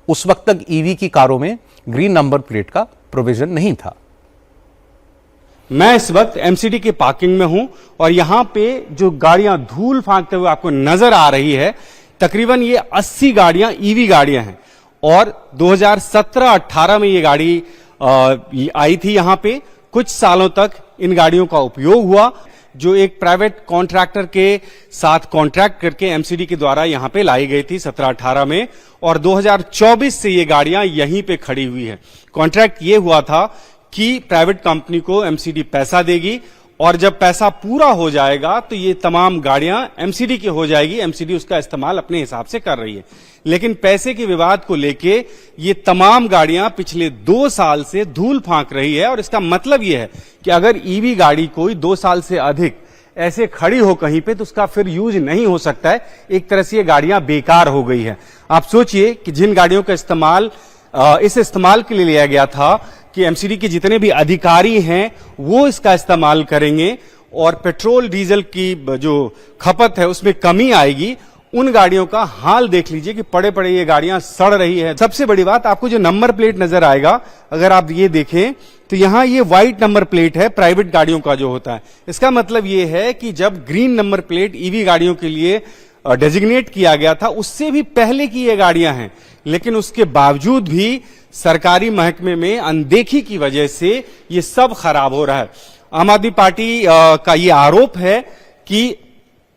उस वक्त तक ईवी की कारों में ग्रीन नंबर प्लेट का प्रोविजन नहीं था। मैं इस वक्त एमसीडी के पार्किंग में हूं और यहां पे जो गाड़ियां धूल फांकते हुए आपको नजर आ रही है, तकरीबन ये 80 गाड़ियां ईवी गाड़ियां हैं और 2017-18 में ये गाड़ी आई थी। यहां पे कुछ सालों तक इन गाड़ियों का उपयोग हुआ, जो एक प्राइवेट कॉन्ट्रैक्टर के साथ कॉन्ट्रैक्ट करके एमसीडी के द्वारा यहां पे लाई गई थी 17-18 में, और 2024 से ये गाड़ियां यहीं पे खड़ी हुई है। कॉन्ट्रैक्ट ये हुआ था कि प्राइवेट कंपनी को एमसीडी पैसा देगी और जब पैसा पूरा हो जाएगा तो ये तमाम गाड़ियां एमसीडी की हो जाएगी। एमसीडी उसका इस्तेमाल अपने हिसाब से कर रही है, लेकिन पैसे के विवाद को लेके ये तमाम गाड़ियां पिछले 2 साल से धूल फांक रही है। और इसका मतलब ये है कि अगर ईवी गाड़ी कोई 2 साल से अधिक ऐसे खड़ी हो कहीं पे तो उसका फिर यूज नहीं हो सकता है। एक तरह से ये गाड़ियां बेकार हो गई है। आप सोचिए कि जिन गाड़ियों का इस्तेमाल इस इस्तेमाल के लिए लिया गया था कि एमसीडी के जितने भी अधिकारी हैं वो इसका इस्तेमाल करेंगे और पेट्रोल डीजल की जो खपत है उसमें कमी आएगी उन गाड़ियों का हाल देख लीजिए कि पड़े पड़े ये गाड़ियां सड़ रही है। सबसे बड़ी बात, आपको जो नंबर प्लेट नजर आएगा, अगर आप ये देखें तो यहां ये व्हाइट नंबर प्लेट है प्राइवेट गाड़ियों का जो होता है। इसका मतलब ये है कि जब ग्रीन नंबर प्लेट ईवी गाड़ियों के लिए डेजिग्नेट किया गया था, उससे भी पहले की ये गाड़ियां हैं, लेकिन उसके बावजूद भी सरकारी महकमे में अनदेखी की वजह से ये सब खराब हो रहा है। आम आदमी पार्टी का ये आरोप है कि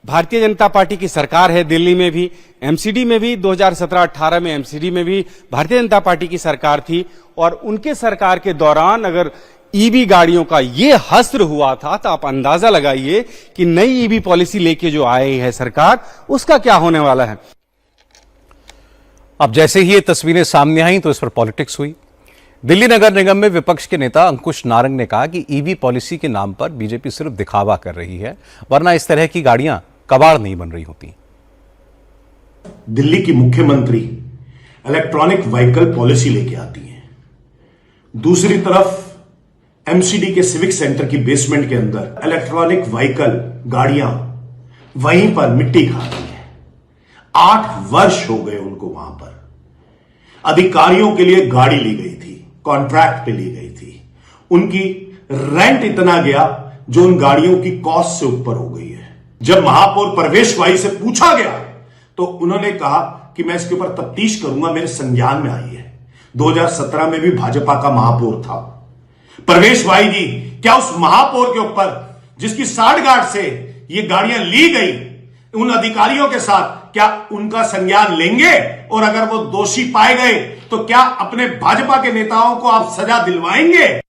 भारतीय जनता पार्टी की सरकार है, दिल्ली में भी, एमसीडी में भी 2017-18 में एमसीडी में भी भारतीय जनता पार्टी की सरकार थी, और उनके सरकार के दौरान अगर ईवी गाड़ियों का ये हस्र हुआ था तो आप अंदाजा लगाइए कि नई ईवी पॉलिसी लेके जो आई है सरकार, उसका क्या होने वाला है। अब जैसे ही ये तस्वीरें सामने आई तो इस पर पॉलिटिक्स हुई। दिल्ली नगर निगम में विपक्ष के नेता अंकुश नारंग ने कहा कि ईवी पॉलिसी के नाम पर बीजेपी सिर्फ दिखावा कर रही है, वरना इस तरह की गाड़ियां कबाड़ नहीं बन रही होती। दिल्ली की मुख्यमंत्री इलेक्ट्रॉनिक व्हीकल पॉलिसी लेके आती हैं, दूसरी तरफ एमसीडी के सिविक सेंटर की बेसमेंट के अंदर इलेक्ट्रॉनिक व्हीकल गाड़ियां वहीं पर मिट्टी खा रही है। 8 वर्ष हो गए उनको वहां पर। अधिकारियों के लिए गाड़ी ली गई थी, कॉन्ट्रैक्ट पे ली गई थी, उनकी रेंट इतना गया जो उन गाड़ियों की कॉस्ट से ऊपर हो गई है। जब महापौर परवेश भाई से पूछा गया तो उन्होंने कहा कि मैं इसके ऊपर तफ्तीश करूंगा, मेरे संज्ञान में आई है। 2017 में भी भाजपा का महापौर था परवेश भाई जी। क्या उस महापौर के ऊपर जिसकी साठगांठ से ये गाड़ियां ली गई, उन अधिकारियों के साथ क्या उनका संज्ञान लेंगे? और अगर वो दोषी पाए गए तो क्या अपने भाजपा के नेताओं को आप सजा दिलवाएंगे?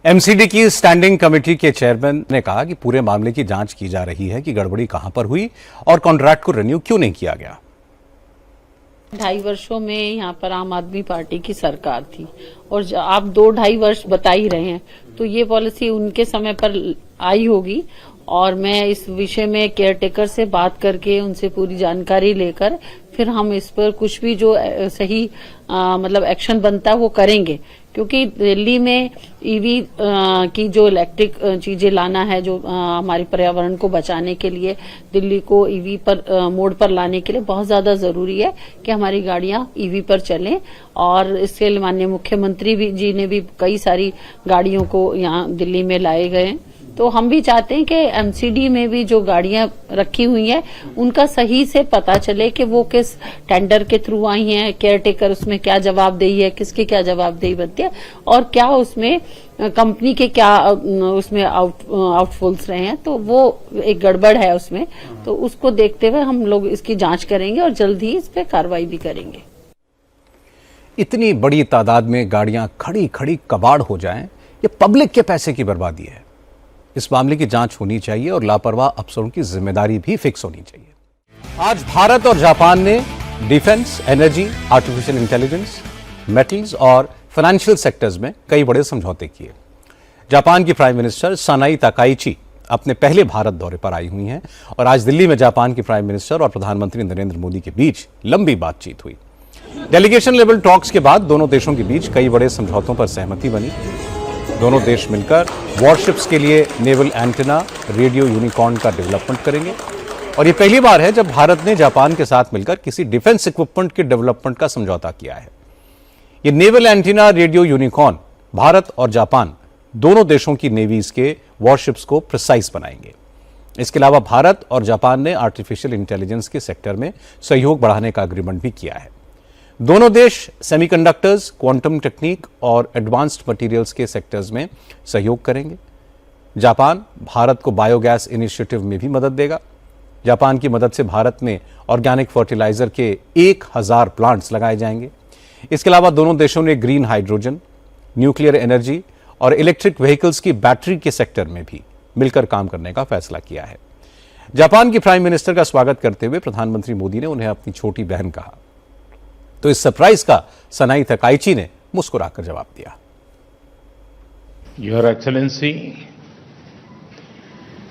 एमसीडी की स्टैंडिंग कमेटी के चेयरमैन ने कहा कि पूरे मामले की जांच की जा रही है कि गड़बड़ी कहां पर हुई और कॉन्ट्रैक्ट को रिन्यू क्यों नहीं किया गया। 2.5 वर्षों में यहाँ पर आम आदमी पार्टी की सरकार थी, और आप 2-2.5 वर्ष बता ही रहे हैं, तो ये पॉलिसी उनके समय पर आई होगी। और मैं इस विषय में केयरटेकर से बात करके उनसे पूरी जानकारी लेकर फिर हम इस पर कुछ भी जो सही मतलब एक्शन बनता है वो करेंगे, क्योंकि दिल्ली में ईवी की जो इलेक्ट्रिक चीजें लाना है, जो हमारे पर्यावरण को बचाने के लिए, दिल्ली को ईवी पर मोड पर लाने के लिए बहुत ज्यादा जरूरी है कि हमारी गाड़ियां ईवी पर चलें। और इसके लिए माननीय मुख्यमंत्री जी ने भी कई सारी गाड़ियों को यहाँ दिल्ली में लाए गए। तो हम भी चाहते हैं कि एमसीडी में भी जो गाड़ियां रखी हुई हैं उनका सही से पता चले कि वो किस टेंडर के थ्रू आई हैं, केयरटेकर उसमें क्या जवाबदेही है, किसकी क्या जवाबदेही बनती है, और क्या उसमें कंपनी के क्या उसमें आउटफॉल्स रहे हैं। तो वो एक गड़बड़ है उसमें, तो उसको देखते हुए हम लोग इसकी जांच करेंगे और जल्द ही इस पर कार्रवाई भी करेंगे। इतनी बड़ी तादाद में गाड़ियां खड़ी खड़ी कबाड़ हो जाएं, ये पब्लिक के पैसे की बर्बादी है। इस मामले की जांच होनी चाहिए और लापरवाह अफसरों की जिम्मेदारी भी फिक्स होनी चाहिए। आज भारत और जापान ने defence, energy, artificial intelligence, metals और फाइनेंशियल सेक्टर्स में कई बड़े समझौते किए। जापान की प्राइम मिनिस्टर सनाई ताकाइची अपने पहले भारत दौरे पर आई हुई हैं और आज दिल्ली में जापान की प्राइम मिनिस्टर और प्रधानमंत्री नरेंद्र मोदी के बीच लंबी बातचीत हुई। डेलीगेशन लेवल टॉक्स के बाद दोनों देशों के बीच कई बड़े समझौतों पर सहमति बनी। दोनों देश मिलकर वॉरशिप्स के लिए नेवल एंटेना रेडियो यूनिकॉर्न का डेवलपमेंट करेंगे और ये पहली बार है जब भारत ने जापान के साथ मिलकर किसी डिफेंस इक्विपमेंट के डेवलपमेंट का समझौता किया है। ये naval antenna radio unicorn Bharat और जापान दोनों देशों की नेवीज के वॉरशिप्स को प्रिसाइज बनाएंगे। इसके अलावा भारत और जापान ने आर्टिफिशियल इंटेलिजेंस के सेक्टर में सहयोग बढ़ाने का एग्रीमेंट भी किया है। दोनों देश सेमीकंडक्टर्स, क्वांटम टेक्निक और एडवांस्ड मटेरियल्स के सेक्टर्स में सहयोग करेंगे। जापान भारत को बायोगैस इनिशिएटिव में भी मदद देगा। जापान की मदद से भारत में ऑर्गेनिक फर्टिलाइजर के 1000 प्लांट्स लगाए जाएंगे। इसके अलावा दोनों देशों ने ग्रीन हाइड्रोजन, न्यूक्लियर एनर्जी और इलेक्ट्रिक व्हीकल्स की बैटरी के सेक्टर में भी मिलकर काम करने का फैसला किया है। जापान की प्राइम मिनिस्टर का स्वागत करते हुए प्रधानमंत्री मोदी ने उन्हें अपनी छोटी बहन कहा, तो इस सरप्राइज का सनाई ताकाइची ने मुस्कुराकर जवाब दिया। योर एक्सेलेंसी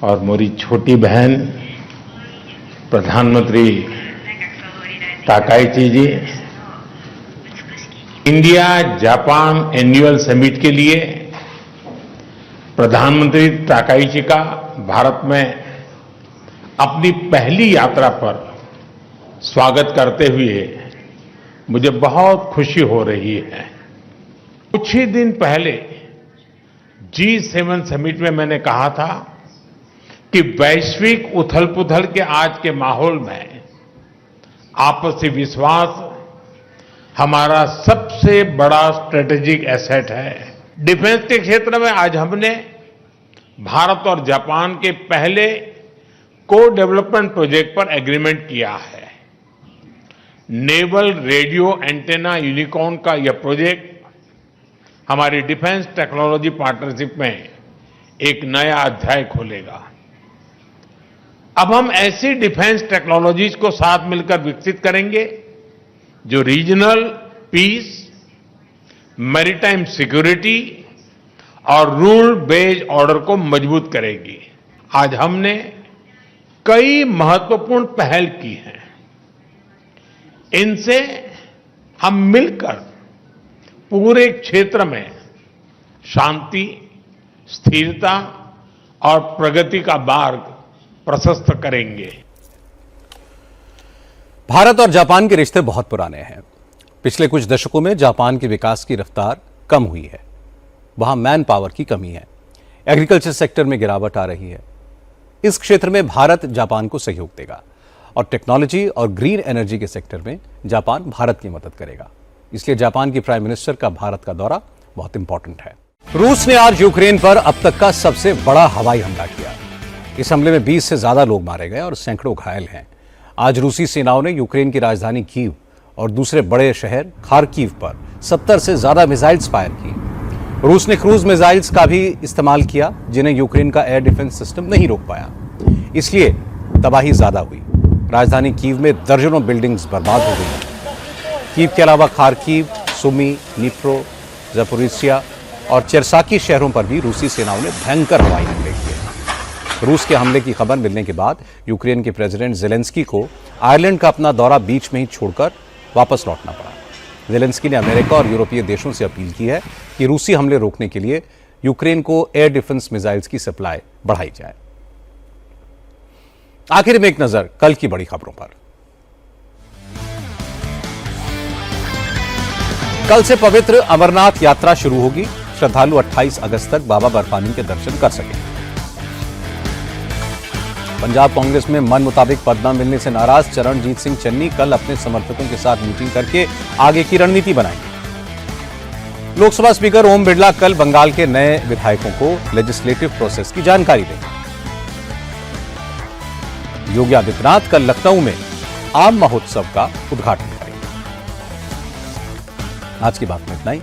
और मेरी छोटी बहन प्रधानमंत्री ताकाइची जी इंडिया जापान एनुअल समिट के लिए प्रधानमंत्री ताकाइची का भारत में अपनी पहली यात्रा पर स्वागत करते हुए मुझे बहुत खुशी हो रही है। कुछ ही दिन पहले G7 समिट में मैंने कहा था कि वैश्विक उथल-पुथल के आज के माहौल में आपसी विश्वास हमारा सबसे बड़ा स्ट्रेटेजिक एसेट है। डिफेंस के क्षेत्र में आज हमने भारत और जापान के पहले को डेवलपमेंट प्रोजेक्ट पर एग्रीमेंट किया है। नेवल रेडियो एंटेना यूनिकॉर्न का यह प्रोजेक्ट हमारी डिफेंस टेक्नोलॉजी पार्टनरशिप में एक नया अध्याय खोलेगा। अब हम ऐसी डिफेंस टेक्नोलॉजीज को साथ मिलकर विकसित करेंगे जो रीजनल पीस, मैरीटाइम सिक्योरिटी और रूल बेस्ड ऑर्डर को मजबूत करेगी। आज हमने कई महत्वपूर्ण पहल की हैं। इनसे हम मिलकर पूरे क्षेत्र में शांति, स्थिरता और प्रगति का मार्ग प्रशस्त करेंगे। भारत और जापान के रिश्ते बहुत पुराने हैं। पिछले कुछ दशकों में जापान के विकास की रफ्तार कम हुई है। वहां मैन पावर की कमी है। एग्रीकल्चर सेक्टर में गिरावट आ रही है। इस क्षेत्र में भारत जापान को सहयोग देगा और टेक्नोलॉजी और ग्रीन एनर्जी के सेक्टर में जापान भारत की मदद करेगा। इसलिए जापान की प्राइम मिनिस्टर का भारत का दौरा बहुत इंपॉर्टेंट है। रूस ने आज यूक्रेन पर अब तक का सबसे बड़ा हवाई हमला किया। इस हमले में 20 से ज्यादा लोग मारे गए और सैकड़ों घायल हैं। आज रूसी सेनाओं ने यूक्रेन की राजधानी कीव और दूसरे बड़े शहर खार्किव पर 70 से ज्यादा मिसाइल्स फायर की। रूस ने क्रूज मिसाइल्स का भी इस्तेमाल किया, जिन्हें यूक्रेन का एयर डिफेंस सिस्टम नहीं रोक पाया। इसलिए तबाही ज्यादा हुई। राजधानी कीव में दर्जनों बिल्डिंग्स बर्बाद हो गई। कीव के अलावा खार्किव, सुमी, निप्रो, ज़पोरिजिया और चेरसाकी शहरों पर भी रूसी सेनाओं ने भयंकर हवाई हमले किए। रूस के हमले की खबर मिलने के बाद यूक्रेन के प्रेसिडेंट ज़ेलेंस्की को आयरलैंड का अपना दौरा बीच में ही छोड़कर वापस लौटना पड़ा। ज़ेलेंस्की ने अमेरिका और यूरोपीय देशों से अपील की है कि रूसी हमले रोकने के लिए यूक्रेन को एयर डिफेंस मिसाइल्स की सप्लाई बढ़ाई जाए। आखिर में एक नजर कल की बड़ी खबरों पर। कल से पवित्र अमरनाथ यात्रा शुरू होगी। श्रद्धालु 28 अगस्त तक बाबा बर्फानी के दर्शन कर सकेंगे। पंजाब कांग्रेस में मन मुताबिक पद न मिलने से नाराज चरणजीत सिंह चन्नी कल अपने समर्थकों के साथ मीटिंग करके आगे की रणनीति बनाएंगे। लोकसभा स्पीकर ओम बिरला कल बंगाल के नए विधायकों को लेजिस्लेटिव प्रोसेस की जानकारी देंगे। योगी आदित्यनाथ कल लखनऊ में आम महोत्सव का उद्घाटन करेंगे। आज की बात में इतना ही।